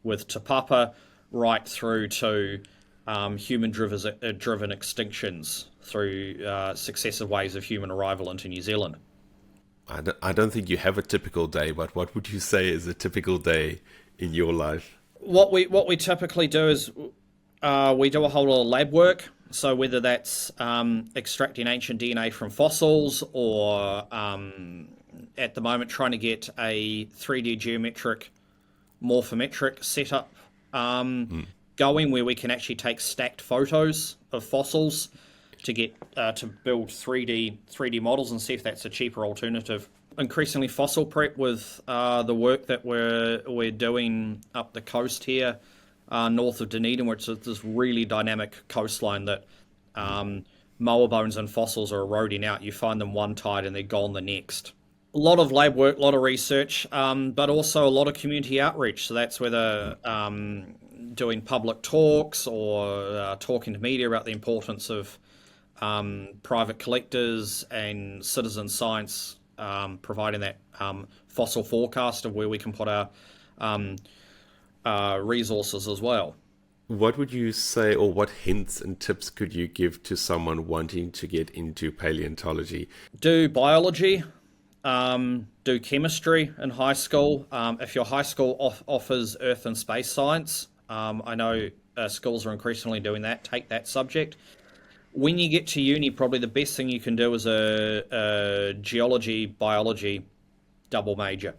Speaker 9: with Te Papa, right through to human-driven extinctions through successive waves of human arrival into New Zealand.
Speaker 1: I don't think you have a typical day, but what would you say is a typical day in your life?
Speaker 9: What we typically do is we do a whole lot of lab work. So whether that's extracting ancient DNA from fossils, or at the moment trying to get a 3D geometric morphometric setup going, where we can actually take stacked photos of fossils to get to build 3D models and see if that's a cheaper alternative. Increasingly fossil prep with the work that we're doing up the coast here, north of Dunedin, which is this really dynamic coastline that moa bones and fossils are eroding out. You find them one tide and they're gone the next. A lot of lab work, a lot of research, but also a lot of community outreach. So that's whether doing public talks or talking to media about the importance of private collectors and citizen science, providing that fossil forecast of where we can put our resources as well.
Speaker 1: What would you say, or what hints and tips could you give to someone wanting to get into paleontology?
Speaker 9: Do biology, do chemistry in high school. If your high school offers earth and space science, I know schools are increasingly doing that, take that subject. When you get to uni, probably the best thing you can do is a geology, biology double major,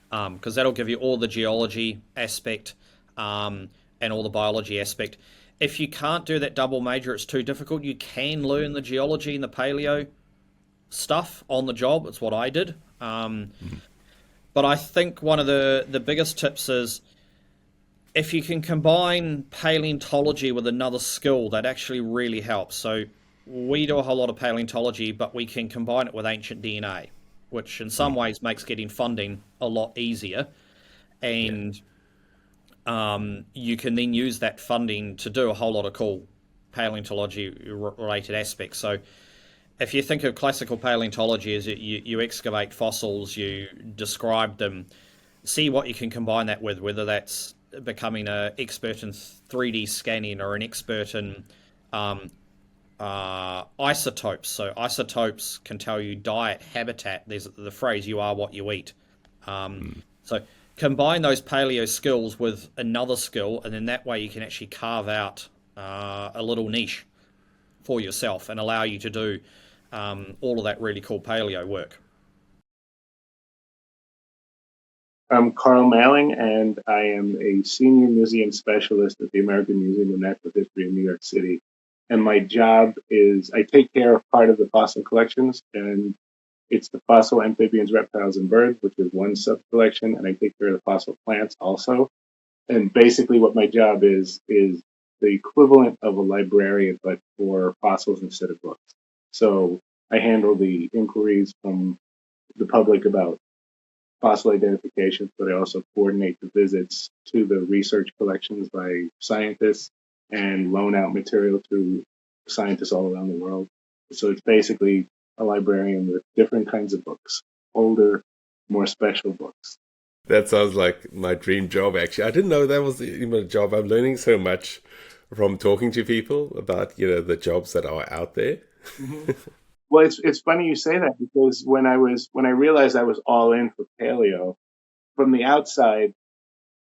Speaker 9: because that'll give you all the geology aspect and all the biology aspect. If you can't do that double major, it's too difficult. You can learn the geology and the paleo stuff on the job. It's what I did. But I think one of the biggest tips is, if you can combine paleontology with another skill, that actually really helps. So we do a whole lot of paleontology, but we can combine it with ancient DNA, which in some ways makes getting funding a lot easier. And you can then use that funding to do a whole lot of cool paleontology-related aspects. So if you think of classical paleontology as you excavate fossils, you describe them, see what you can combine that with, whether that's becoming an expert in 3D scanning or an expert in isotopes. So isotopes can tell you diet, habitat. There's the phrase "you are what you eat." So combine those paleo skills with another skill, and then that way you can actually carve out a little niche for yourself and allow you to do all of that really cool paleo work.
Speaker 10: I'm Carl Mehling, and I am a senior museum specialist at the American Museum of Natural History in New York City. And my job is I take care of part of the fossil collections, and it's the fossil amphibians, reptiles, and birds, which is one sub-collection, and I take care of the fossil plants also. And basically what my job is the equivalent of a librarian, but for fossils instead of books. So I handle the inquiries from the public about fossil identifications, but I also coordinate the visits to the research collections by scientists and loan out material to scientists all around the world. So it's basically a librarian with different kinds of books, older, more special books.
Speaker 1: That sounds like my dream job, actually. I didn't know that was even a job. I'm learning so much from talking to people about, the jobs that are out there.
Speaker 10: Mm-hmm. Well, it's funny you say that, because when I realized I was all in for paleo, from the outside,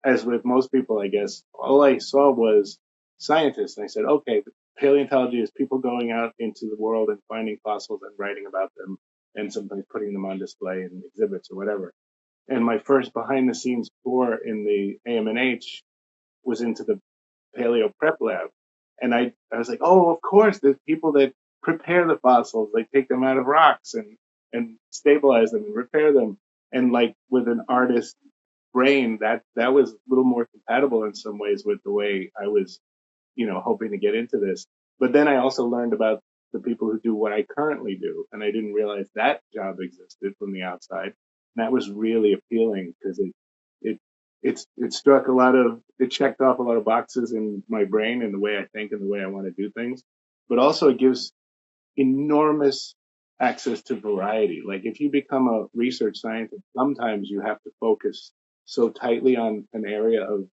Speaker 10: as with most people, I guess, all I saw was scientists. And I said, okay, paleontology is people going out into the world and finding fossils and writing about them and sometimes putting them on display in exhibits or whatever. And my first behind the scenes tour in the AMNH was into the paleo prep lab. And I was like, oh, of course, there's people that prepare the fossils. They take them out of rocks and stabilize them and repair them. And like with an artist brain, that was a little more compatible in some ways with the way I was, hoping to get into this. But then I also learned about the people who do what I currently do. And I didn't realize that job existed from the outside. And that was really appealing because it checked off a lot of boxes in my brain and the way I think and the way I want to do things. But also it gives enormous access to variety. Like if you become a research scientist, sometimes you have to focus so tightly on an area of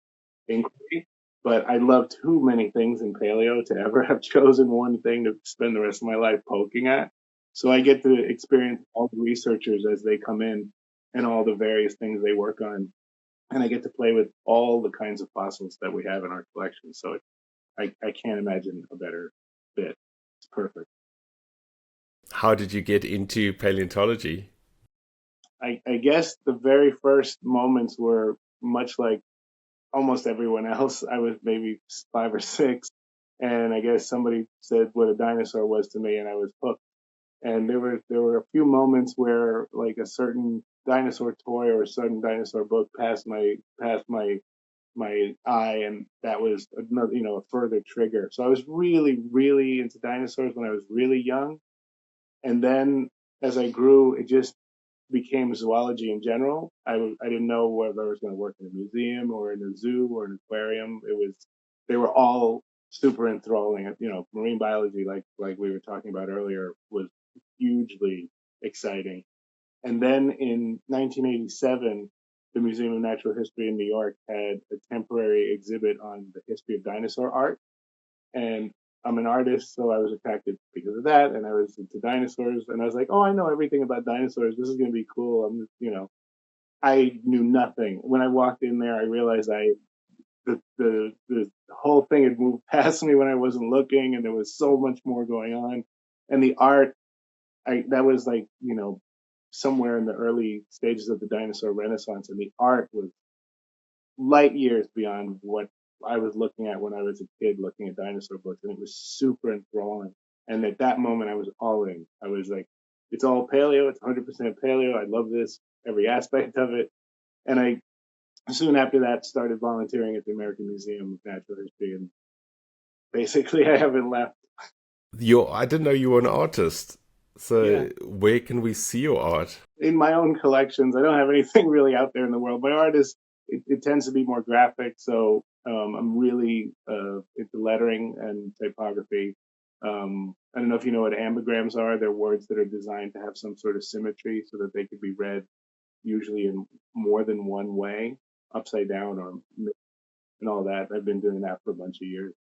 Speaker 10: inquiry. But I love too many things in paleo to ever have chosen one thing to spend the rest of my life poking at. So I get to experience all the researchers as they come in and all the various things they work on. And I get to play with all the kinds of fossils that we have in our collection. So I can't imagine a better fit. It's perfect.
Speaker 1: How did you get into paleontology?
Speaker 10: I guess the very first moments were much like almost everyone else. I was maybe 5 or 6, and I guess somebody said what a dinosaur was to me, and I was hooked. And there were a few moments where like a certain dinosaur toy or a certain dinosaur book passed my eye, and that was another, a further trigger. So I was really, really into dinosaurs when I was really young. And then as I grew, it just became zoology in general. I didn't know whether I was going to work in a museum or in a zoo or an aquarium. They were all super enthralling. Marine biology, like we were talking about earlier, was hugely exciting. And then in 1987, the Museum of Natural History in New York had a temporary exhibit on the history of dinosaur art. And I'm an artist, so I was attracted because of that. And I was into dinosaurs. And I was like, oh, I know everything about dinosaurs. This is going to be cool. I knew nothing. When I walked in there, I realized the whole thing had moved past me when I wasn't looking. And there was so much more going on. And the art, that was like, somewhere in the early stages of the dinosaur renaissance, and the art was light years beyond what I was looking at when I was a kid looking at dinosaur books, and it was super enthralling. And at that moment, I was all in. I was like, it's all paleo. It's 100% paleo. I love this, every aspect of it. And I soon after that started volunteering at the American Museum of Natural History, and basically I haven't left.
Speaker 1: I didn't know you were an artist. So
Speaker 10: Yeah.
Speaker 1: Where can we see your art?
Speaker 10: In my own collections. I don't have anything really out there in the world. My art is, it tends to be more graphic. So I'm really into lettering and typography. I don't know if you know what ambigrams are. They're words that are designed to have some sort of symmetry so that they could be read usually in more than one way, upside down or and all that. I've been doing that for a bunch of years.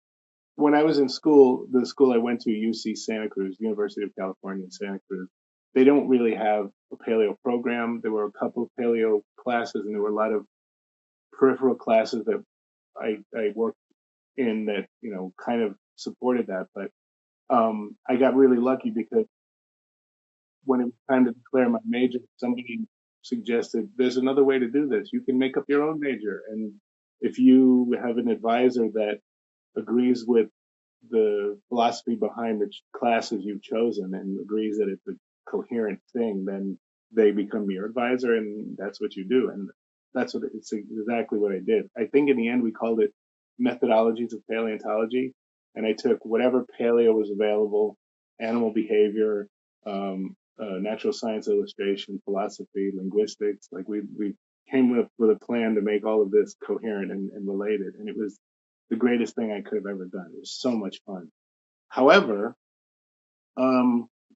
Speaker 10: When I was in school, the school I went to, UC Santa Cruz, University of California in Santa Cruz, they don't really have a paleo program. There were a couple of paleo classes, and there were a lot of peripheral classes that I worked in that, kind of supported that. But I got really lucky because when it was time to declare my major, somebody suggested there's another way to do this. You can make up your own major. And if you have an advisor that agrees with the philosophy behind the classes you've chosen and agrees that it's a coherent thing, then they become your advisor, and that's what you do. And it's exactly what I did. I think in the end we called it methodologies of paleontology, and I took whatever paleo was available: animal behavior, natural science illustration, philosophy, linguistics. Like we came with a plan to make all of this coherent and related, and it was the greatest thing I could have ever done. It was so much fun. However,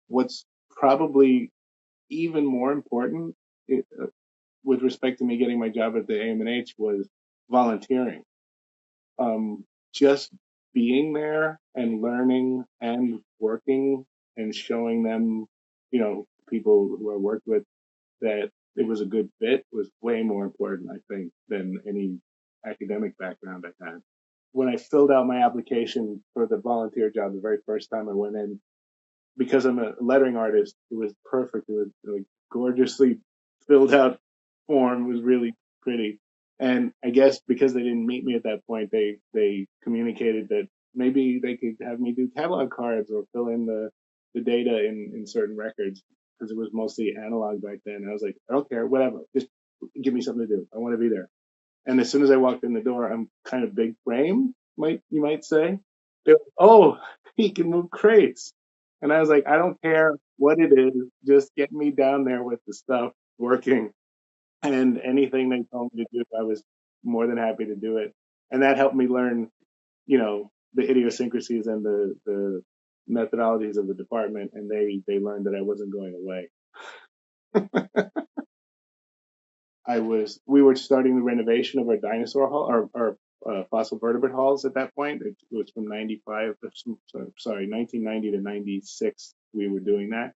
Speaker 10: what's probably even more important with respect to me getting my job at the AMNH was volunteering. Just being there and learning and working and showing them, people who I worked with, that it was a good fit was way more important, I think, than any academic background I had. When I filled out my application for the volunteer job the very first time I went in, because I'm a lettering artist, it was perfect. It was like gorgeously filled out form. It was really pretty. And I guess because they didn't meet me at that point, they communicated that maybe they could have me do catalog cards or fill in the data in certain records, because it was mostly analog back then. And I was like, I don't care, whatever. Just give me something to do. I want to be there. And as soon as I walked in the door, I'm kind of big frame, you might say. They're like, oh, he can move crates. And I was like, I don't care what it is. Just get me down there with the stuff working. And anything they told me to do, I was more than happy to do it. And that helped me learn, the idiosyncrasies and the methodologies of the department. And they learned that I wasn't going away. We were starting the renovation of our dinosaur hall, our fossil vertebrate halls at that point. It was from 1990 to 96. We were doing that.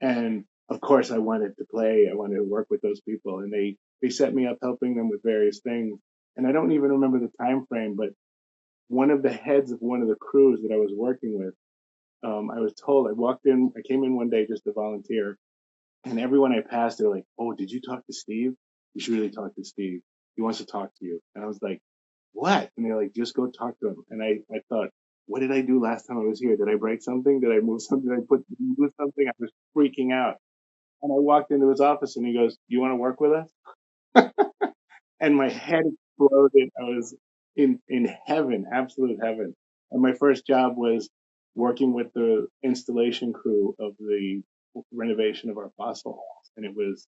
Speaker 10: And of course I wanted to play. I wanted to work with those people, and they set me up helping them with various things. And I don't even remember the time frame, but one of the heads of one of the crews that I was working with, I was told, I came in one day just to volunteer, and everyone I passed, they're like, oh, did you talk to Steve? You should really talk to Steve. He wants to talk to you. And I was like, what? And they're like, just go talk to him. And I thought, what did I do last time I was here? Did I break something? Did I move something? Did I move something? I was freaking out. And I walked into his office and he goes, you want to work with us? And my head exploded. I was in heaven, absolute heaven. And my first job was working with the installation crew of the renovation of our fossil halls. And it was,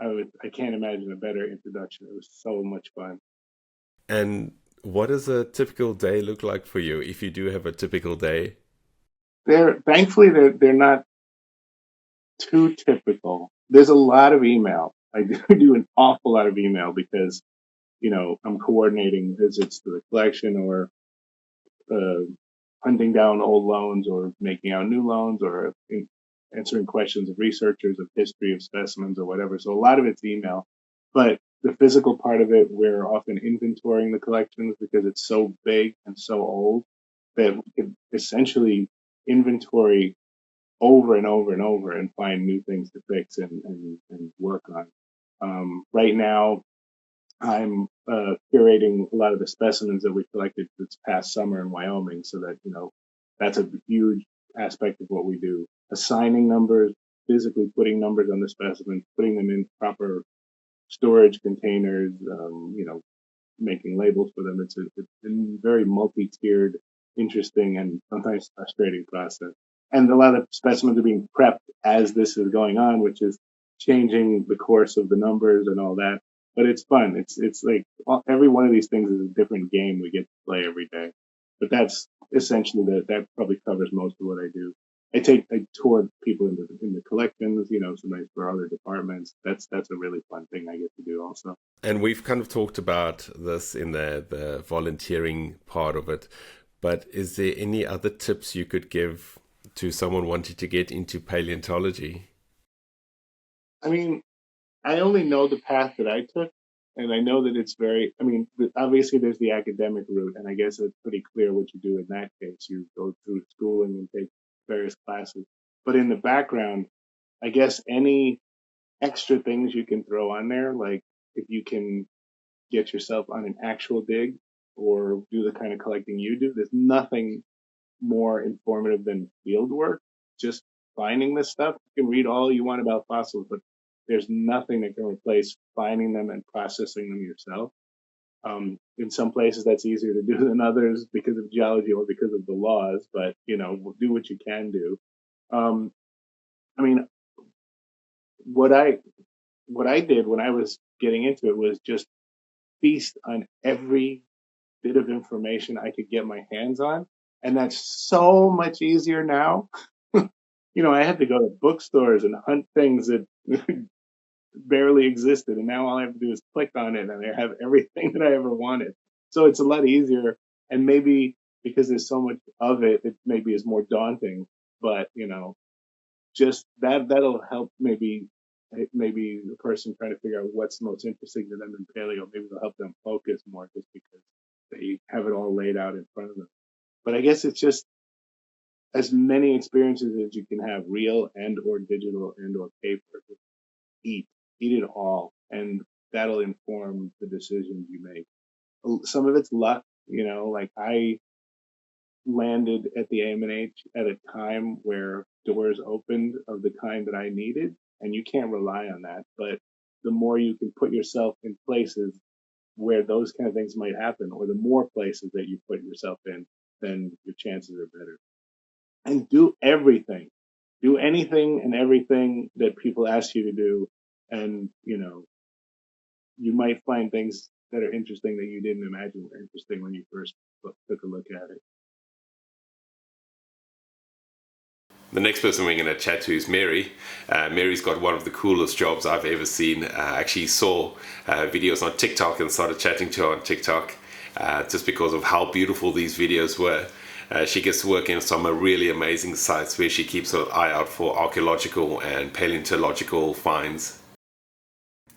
Speaker 10: I can't imagine a better introduction. It was so much fun.
Speaker 1: And what does a typical day look like for you, if you do have a typical day?
Speaker 10: Thankfully, they're not too typical. There's a lot of email. I do an awful lot of email because, I'm coordinating visits to the collection, or hunting down old loans, or making out new loans, or answering questions of researchers of history of specimens or whatever. So a lot of it's email. But the physical part of it, we're often inventorying the collections because it's so big and so old that we could essentially inventory over and over and over and find new things to fix and work on. Right now, I'm curating a lot of the specimens that we collected this past summer in Wyoming, so that, that's a huge aspect of what we do. Assigning numbers, physically putting numbers on the specimens, putting them in proper storage containers, making labels for them. It's a very multi-tiered, interesting, and sometimes frustrating process. And a lot of specimens are being prepped as this is going on, which is changing the course of the numbers and all that. But it's fun. It's like every one of these things is a different game we get to play every day. But that's essentially that probably covers most of what I do. I tour people in the collections, sometimes for other departments. That's a really fun thing I get to do also.
Speaker 1: And we've kind of talked about this in the volunteering part of it, but is there any other tips you could give to someone wanting to get into paleontology?
Speaker 10: I mean, I only know the path that I took, and I know that it's obviously there's the academic route, and I guess it's pretty clear what you do in that case. You go through schooling and take various classes. But in the background, I guess any extra things you can throw on there, like if you can get yourself on an actual dig or do the kind of collecting you do, there's nothing more informative than field work. Just finding this stuff. You can read all you want about fossils, but there's nothing that can replace finding them and processing them yourself. In some places that's easier to do than others because of geology or because of the laws, but do what you can do. I mean, what I did when I was getting into it was just feast on every bit of information I could get my hands on. And that's so much easier now. I had to go to bookstores and hunt things that barely existed. And now all I have to do is click on it and I have everything that I ever wanted. So it's a lot easier. And maybe because there's so much of it, it maybe is more daunting. But, just that'll help maybe the person trying to figure out what's most interesting to them in paleo. Maybe it'll help them focus more just because they have it all laid out in front of them. But I guess it's just as many experiences as you can have, real and or digital and or paper. Just eat it all, and that'll inform the decisions you make. Some of it's luck, like I landed at the AMNH at a time where doors opened of the kind that I needed, and you can't rely on that. But the more you can put yourself in places where those kind of things might happen, or the more places that you put yourself in, then your chances are better. And do everything. Do anything and everything that people ask you to do. And, you might find things that are interesting that you didn't imagine were interesting when you first took a look at it.
Speaker 1: The next person we're going to chat to is Mary. Mary's got one of the coolest jobs I've ever seen. I actually saw videos on TikTok and started chatting to her on TikTok just because of how beautiful these videos were. She gets to work in some really amazing sites where she keeps her eye out for archaeological and paleontological finds.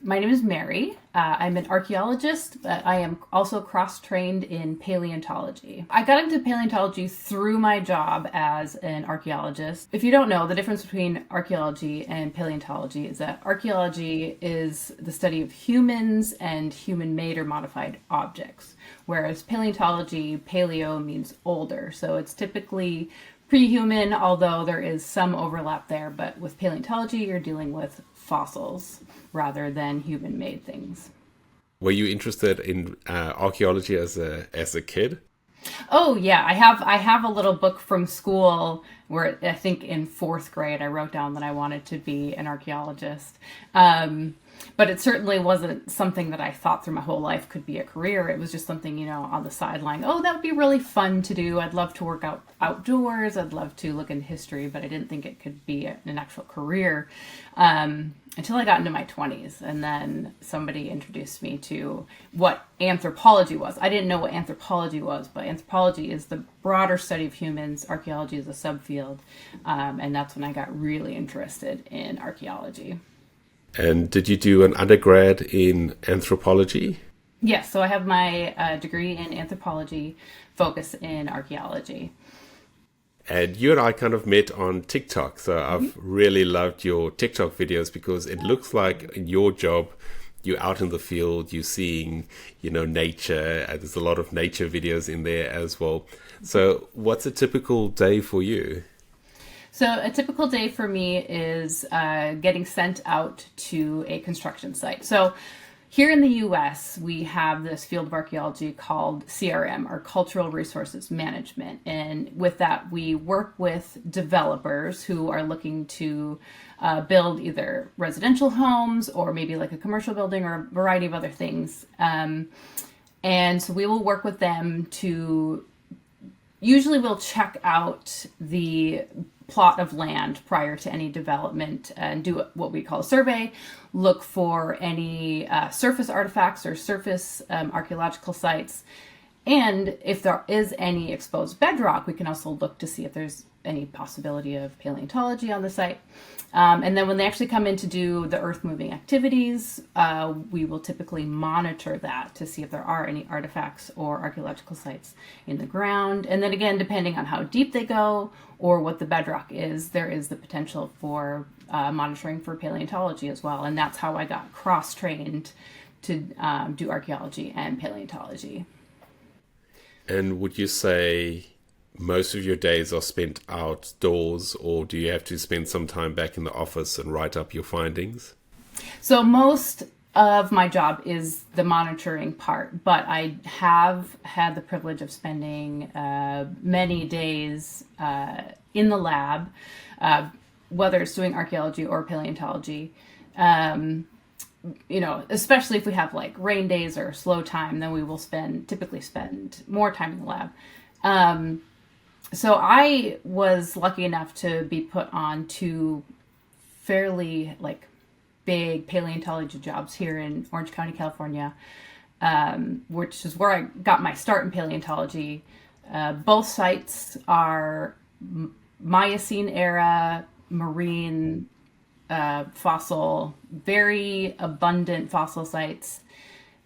Speaker 11: My name is Mary. I'm an archaeologist, but I am also cross-trained in paleontology. I got into paleontology through my job as an archaeologist. If you don't know, the difference between archaeology and paleontology is that archaeology is the study of humans and human-made or modified objects, whereas paleontology, paleo means older, so it's typically pre-human, although there is some overlap there, but with paleontology, you're dealing with fossils rather than human-made things.
Speaker 1: Were you interested in archaeology as a kid?
Speaker 11: Oh yeah, I have a little book from school where I think in 4th grade I wrote down that I wanted to be an archaeologist. But it certainly wasn't something that I thought through my whole life could be a career. It was just something, on the sideline. Oh, that would be really fun to do. I'd love to work outdoors. I'd love to look into history, but I didn't think it could be an actual career until I got into my 20s. And then somebody introduced me to what anthropology was. I didn't know what anthropology was, but anthropology is the broader study of humans. Archaeology is a subfield. And that's when I got really interested in archaeology.
Speaker 1: And did you do an undergrad in anthropology?
Speaker 11: Yes, so I have my degree in anthropology, focus in archaeology.
Speaker 1: And you and I kind of met on TikTok, so I've really loved your TikTok videos because it looks like in your job, you're out in the field, you're seeing, nature, and there's a lot of nature videos in there as well. So what's a typical day for you?
Speaker 11: So a typical day for me is getting sent out to a construction site. So here in the US, we have this field of archaeology called CRM, or Cultural Resources Management. And with that, we work with developers who are looking to build either residential homes or maybe like a commercial building or a variety of other things. And so we will work with them to, usually we'll check out the plot of land prior to any development and do what we call a survey, look for any surface artifacts or surface archaeological sites. And if there is any exposed bedrock, we can also look to see if there's any possibility of paleontology on the site. And then when they actually come in to do the earth moving activities, we will typically monitor that to see if there are any artifacts or archaeological sites in the ground. And then again, depending on how deep they go or what the bedrock is, there is the potential for monitoring for paleontology as well. And that's how I got cross-trained to do archaeology and paleontology.
Speaker 1: And would you say most of your days are spent outdoors, or do you have to spend some time back in the office and write up your findings?
Speaker 11: So most of my job is the monitoring part, but I have had the privilege of spending many days in the lab, whether it's doing archaeology or paleontology. Especially if we have like rain days or slow time, then we will typically spend more time in the lab. So I was lucky enough to be put on 2 fairly like big paleontology jobs here in Orange County, California, which is where I got my start in paleontology. Both sites are Miocene era, marine, fossil, very abundant fossil sites.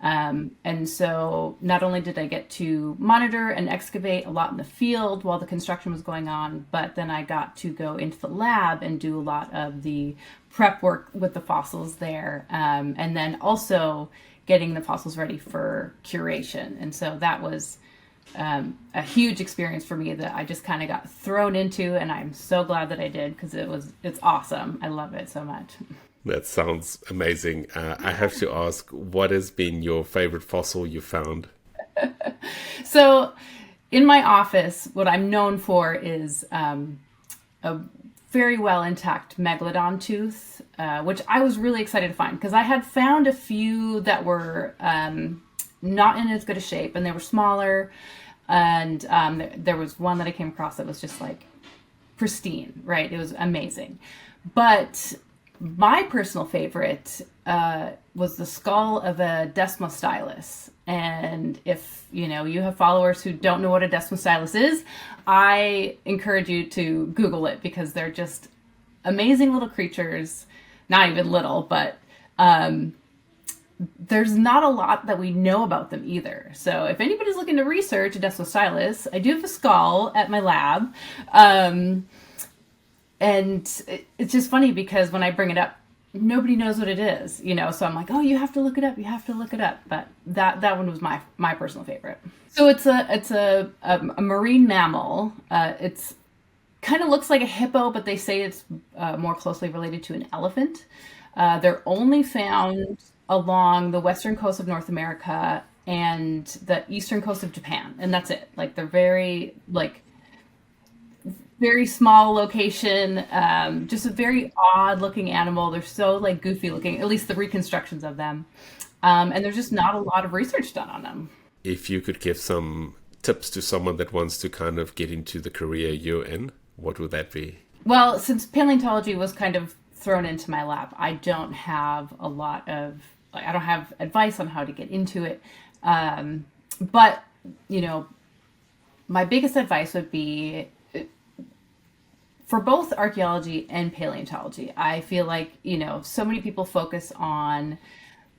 Speaker 11: And so not only did I get to monitor and excavate a lot in the field while the construction was going on, but then I got to go into the lab and do a lot of the prep work with the fossils there. And then also getting the fossils ready for curation. And so that was a huge experience for me that I just kind of got thrown into, and I'm so glad that I did because it's awesome. I love it so much.
Speaker 1: That sounds amazing. I have to ask, what has been your favorite fossil you found?
Speaker 11: So in my office, what I'm known for is a very well intact megalodon tooth, which I was really excited to find because I had found a few that were not in as good a shape, and they were smaller. And there was one that I came across that was just like pristine, right? It was amazing. But my personal favorite was the skull of a Desmostylus. And if you have followers who don't know what a Desmostylus is, I encourage you to Google it because they're just amazing little creatures. Not even little, but there's not a lot that we know about them either. So if anybody's looking to research a Desmostylus, I do have a skull at my lab. And it's just funny because when I bring it up, nobody knows what it is, so I'm like, oh, you have to look it up. But that one was my personal favorite. So it's a marine mammal. It's kind of looks like a hippo, but they say it's more closely related to an elephant. They're only found along the western coast of North America and the eastern coast of Japan, and that's it. Like they're very small location, just a very odd looking animal. They're so like goofy looking, at least the reconstructions of them. And there's just not a lot of research done on them.
Speaker 1: If you could give some tips to someone that wants to kind of get into the career you're in, what would that be?
Speaker 11: Well, since paleontology was kind of thrown into my lap, I don't have advice on how to get into it. But, my biggest advice would be for both archaeology and paleontology. I feel like, so many people focus on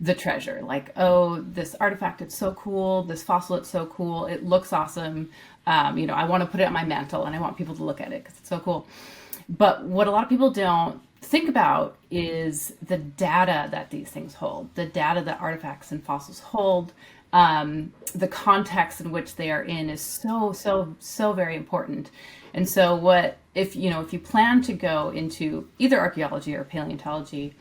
Speaker 11: the treasure, like, oh, this artifact, it's so cool. This fossil, it's so cool. It looks awesome. I want to put it on my mantle and I want people to look at it because it's so cool. But what a lot of people don't think about is the data that these things hold, the data that artifacts and fossils hold. The context in which they are in is so very important. And so if you plan to go into either archaeology or paleontology,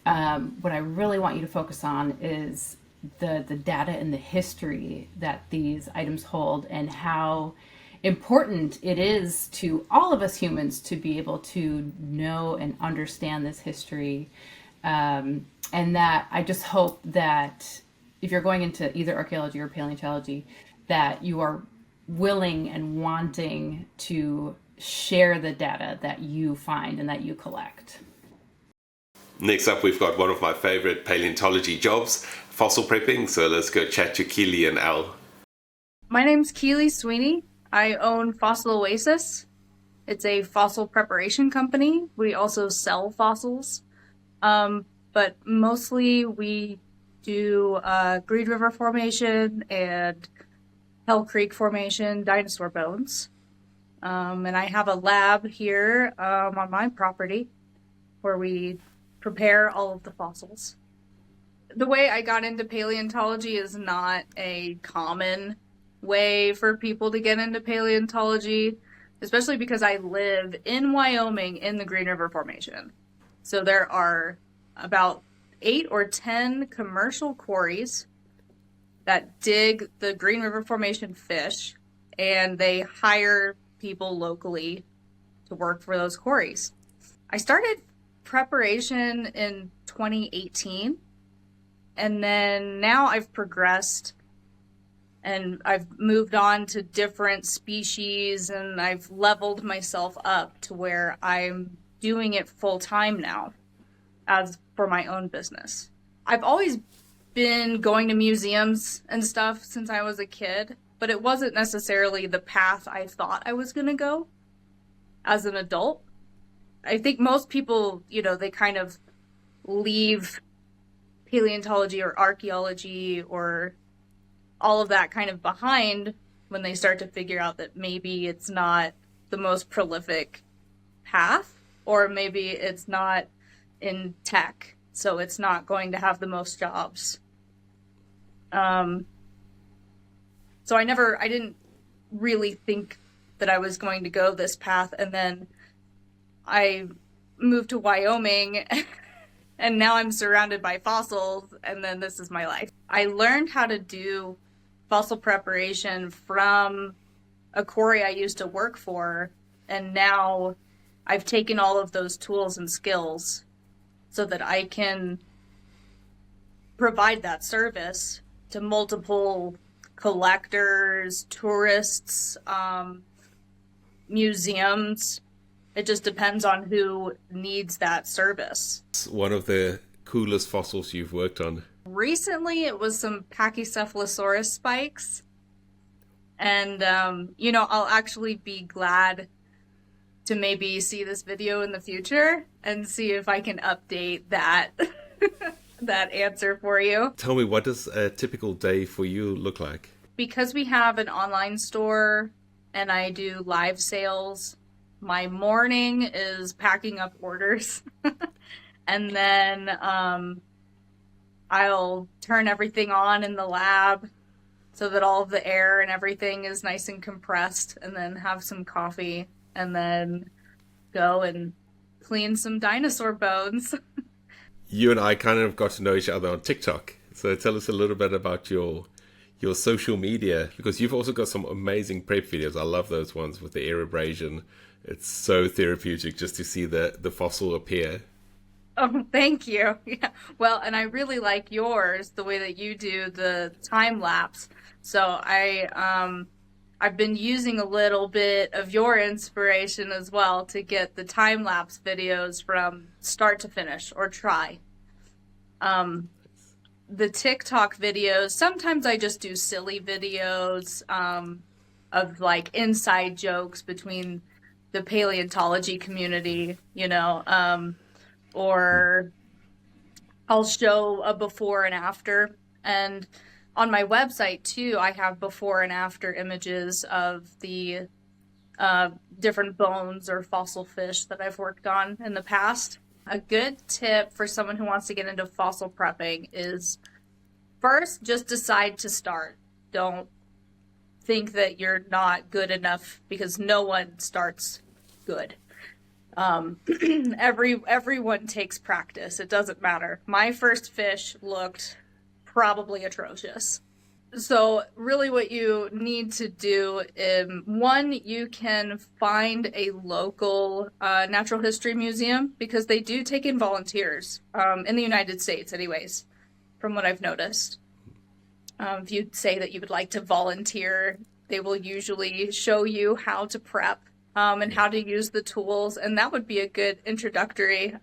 Speaker 11: what I really want you to focus on is the data and the history that these items hold and how important it is to all of us humans to be able to know and understand this history. And that I just hope that if you're going into either archaeology or paleontology, that you are willing and wanting to share the data that you find and that you collect.
Speaker 1: Next up, we've got one of my favorite paleontology jobs, fossil prepping. So let's go chat to Keely and Al.
Speaker 12: My name's Keely Sweeney. I own Fossil Oasis. It's a fossil preparation company. We also sell fossils, but mostly we do Green River Formation and Hell Creek Formation dinosaur bones. And I have a lab here on my property where we prepare all of the fossils. The way I got into paleontology is not a common way for people to get into paleontology, especially because I live in Wyoming in the Green River Formation. So there are about 8 or 10 commercial quarries that dig the Green River Formation fish, and they hire people locally to work for those quarries. I started preparation in 2018, and then now I've progressed and I've moved on to different species, and I've leveled myself up to where I'm doing it full time now as for my own business. I've always been going to museums and stuff since I was a kid, but it wasn't necessarily the path I thought I was going to go as an adult. I think most people, they kind of leave paleontology or archaeology or all of that kind of behind when they start to figure out that maybe it's not the most prolific path, or maybe it's not in tech, so it's not going to have the most jobs. So I didn't really think that I was going to go this path, and then I moved to Wyoming and now I'm surrounded by fossils, and then this is my life. I learned how to do fossil preparation from a quarry I used to work for, and now I've taken all of those tools and skills so that I can provide that service to multiple collectors, tourists, museums. It just depends on who needs that service.
Speaker 1: It's one of the coolest fossils you've worked on.
Speaker 12: Recently, it was some Pachycephalosaurus spikes. And, I'll actually be glad to maybe see this video in the future and see if I can update that that answer for you.
Speaker 1: Tell me, what does a typical day for you look like?
Speaker 12: Because we have an online store and I do live sales, my morning is packing up orders. And then I'll turn everything on in the lab so that all of the air and everything is nice and compressed, and then have some coffee, and then go and clean some dinosaur bones.
Speaker 1: You and I kind of got to know each other on TikTok. So tell us a little bit about your social media, because you've also got some amazing prep videos. I love those ones with the air abrasion. It's so therapeutic just to see the fossil appear.
Speaker 12: Oh, thank you. Yeah. Well, and I really like yours, the way that you do the time lapse. So I've been using a little bit of your inspiration as well to get the time lapse videos from start to finish, or try. The TikTok videos, sometimes I just do silly videos of like inside jokes between the paleontology community, or I'll show a before and after. And on my website too, I have before and after images of the different bones or fossil fish that I've worked on in the past. A good tip for someone who wants to get into fossil prepping is first, just decide to start. Don't think that you're not good enough, because no one starts good. Everyone takes practice. It doesn't matter. My first fish looked probably atrocious. So really what you need to do, one, you can find a local natural history museum, because they do take in volunteers, in the United States anyways, from what I've noticed. If you say that you would like to volunteer, they will usually show you how to prep and how to use the tools, and that would be a good introductory.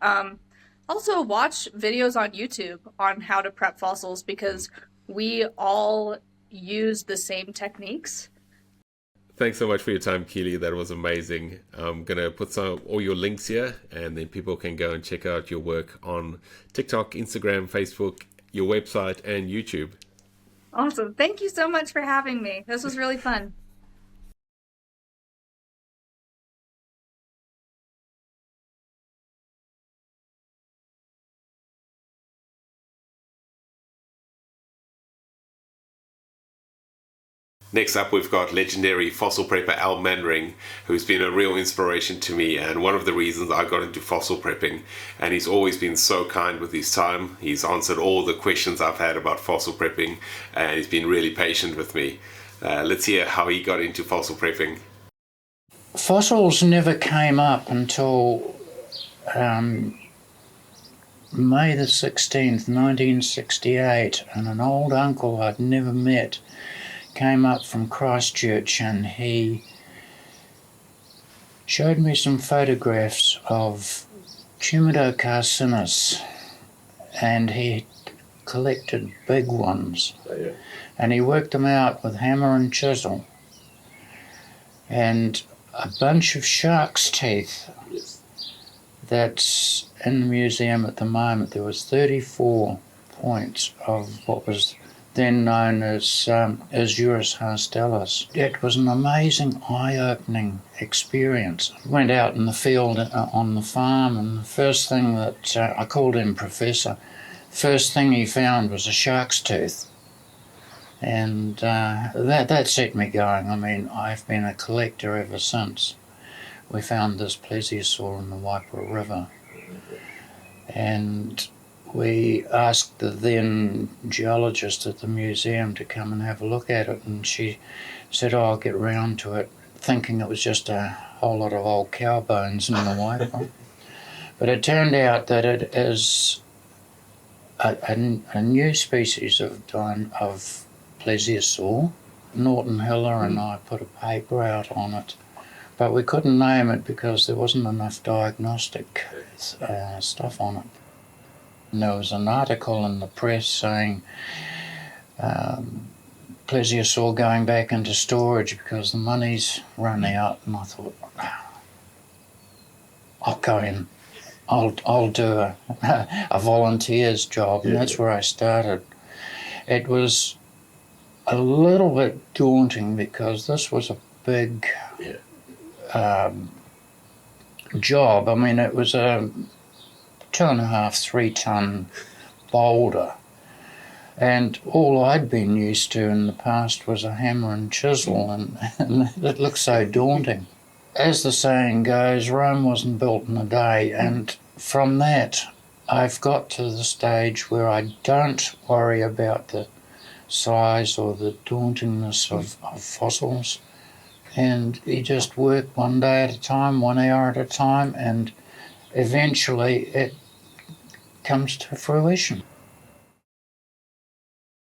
Speaker 12: Also, watch videos on YouTube on how to prep fossils because we all use the same techniques.
Speaker 1: Thanks so much for your time, Keely. That was amazing. I'm going to put all your links here, and then people can go and check out your work on TikTok, Instagram, Facebook, your website, and YouTube.
Speaker 12: Awesome. Thank you so much for having me. This was really fun.
Speaker 1: Next up, we've got legendary fossil prepper Al Manring, who's been a real inspiration to me and one of the reasons I got into fossil prepping. And he's always been so kind with his time. He's answered all the questions I've had about fossil prepping, and he's been really patient with me. Let's hear how he got into fossil prepping.
Speaker 13: Fossils never came up until May the 16th, 1968, and an old uncle I'd never met came up from Christchurch and he showed me some photographs of Tumidocarcinus, and he collected big ones. And he worked them out with hammer and chisel. And a bunch of shark's teeth that's in the museum at the moment. There was 34 points of what was then known as Asurus hastellus. It was an amazing, eye-opening experience. Went out in the field on the farm, and the first thing that, I called him Professor, first thing he found was a shark's tooth. And that set me going. I mean, I've been a collector ever since. We found this plesiosaur in the Waipara River. And we asked the then geologist at the museum to come and have a look at it, and she said, oh, I'll get round to it, thinking it was just a whole lot of old cow bones in the Waipara. But it turned out that it is a new species of plesiosaur. Norton Hiller and I put a paper out on it, but we couldn't name it because there wasn't enough diagnostic stuff on it. And there was an article in the press saying plesiosaur going back into storage because the money's run out, and I thought, I'll go in. I'll do a volunteer's job, and that's where I started. It was a little bit daunting because this was a big job. I mean, it was a 2.5, 3 ton boulder, and all I'd been used to in the past was a hammer and chisel, and it looked so daunting. As the saying goes, Rome wasn't built in a day, and from that I've got to the stage where I don't worry about the size or the dauntingness of fossils, and you just work one day at a time, 1 hour at a time, and eventually it comes to fruition.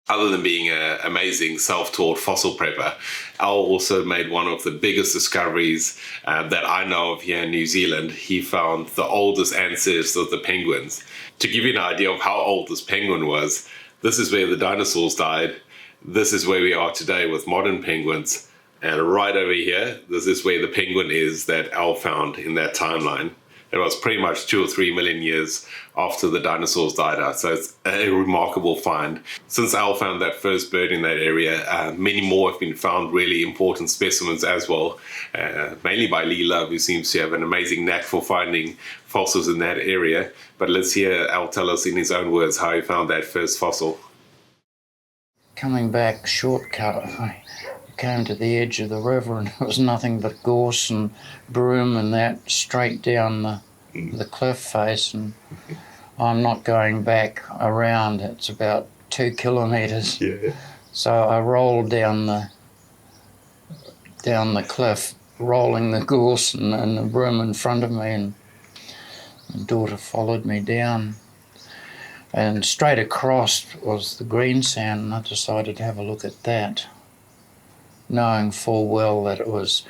Speaker 1: Other than being an amazing self-taught fossil prepper, Al also made one of the biggest discoveries that I know of here in New Zealand. He found the oldest ancestors of the penguins. To give you an idea of how old this penguin was, this is where the dinosaurs died. This is where we are today with modern penguins. And right over here, this is where the penguin is that Al found in that timeline. It was pretty much 2 or 3 million years after the dinosaurs died out. So it's a remarkable find. Since Al found that first bird in that area, many more have been found, really important specimens as well, mainly by Lee Love, who seems to have an amazing knack for finding fossils in that area. But let's hear Al tell us in his own words how he found that first fossil.
Speaker 13: Coming back shortcut, I came to the edge of the river, and there was nothing but gorse and broom and that straight down the cliff face, and I'm not going back around. It's about 2 kilometres. Yeah. So I rolled down the cliff, rolling the gorse and the broom in front of me, and my daughter followed me down. And straight across was the green sand, and I decided to have a look at that, knowing full well that it was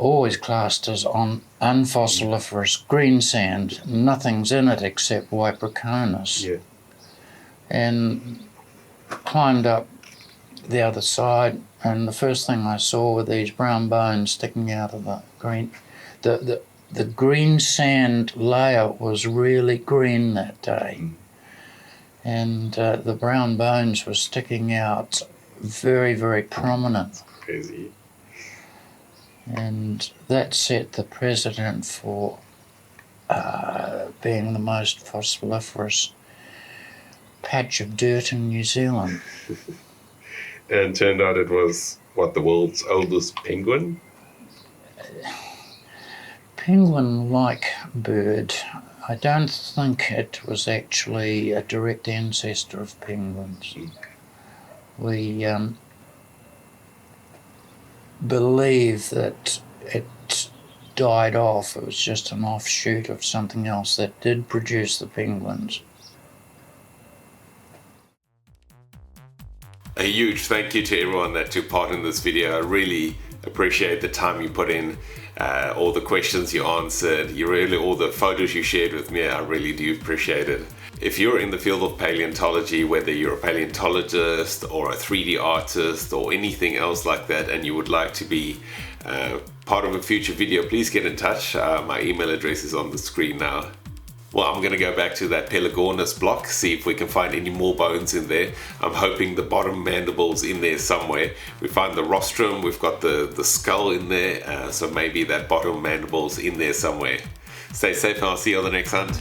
Speaker 13: always classed as on unfossiliferous green sand. Nothing's in it except Wyproconus.
Speaker 1: Yeah.
Speaker 13: And climbed up the other side, and the first thing I saw were these brown bones sticking out of the green. The green sand layer was really green that day. And the brown bones were sticking out very, very prominent.
Speaker 1: Crazy.
Speaker 13: And that set the precedent for being the most fossiliferous patch of dirt in New Zealand.
Speaker 1: And turned out it was, what, the world's oldest penguin?
Speaker 13: Penguin-like bird. I don't think it was actually a direct ancestor of penguins. We believe that it died off. It was just an offshoot of something else that did produce the penguins.
Speaker 1: A huge thank you to everyone that took part in this video. I really appreciate the time you put in, all the questions you answered, all the photos you shared with me. I really do appreciate it. If you're in the field of paleontology, whether you're a paleontologist or a 3D artist or anything else like that, and you would like to be part of a future video, please get in touch. My email address is on the screen now. Well, I'm going to go back to that Pelagornis block, see if we can find any more bones in there. I'm hoping the bottom mandible's in there somewhere. We find the rostrum, we've got the skull in there, so maybe that bottom mandible's in there somewhere. Stay safe and I'll see you on the next hunt.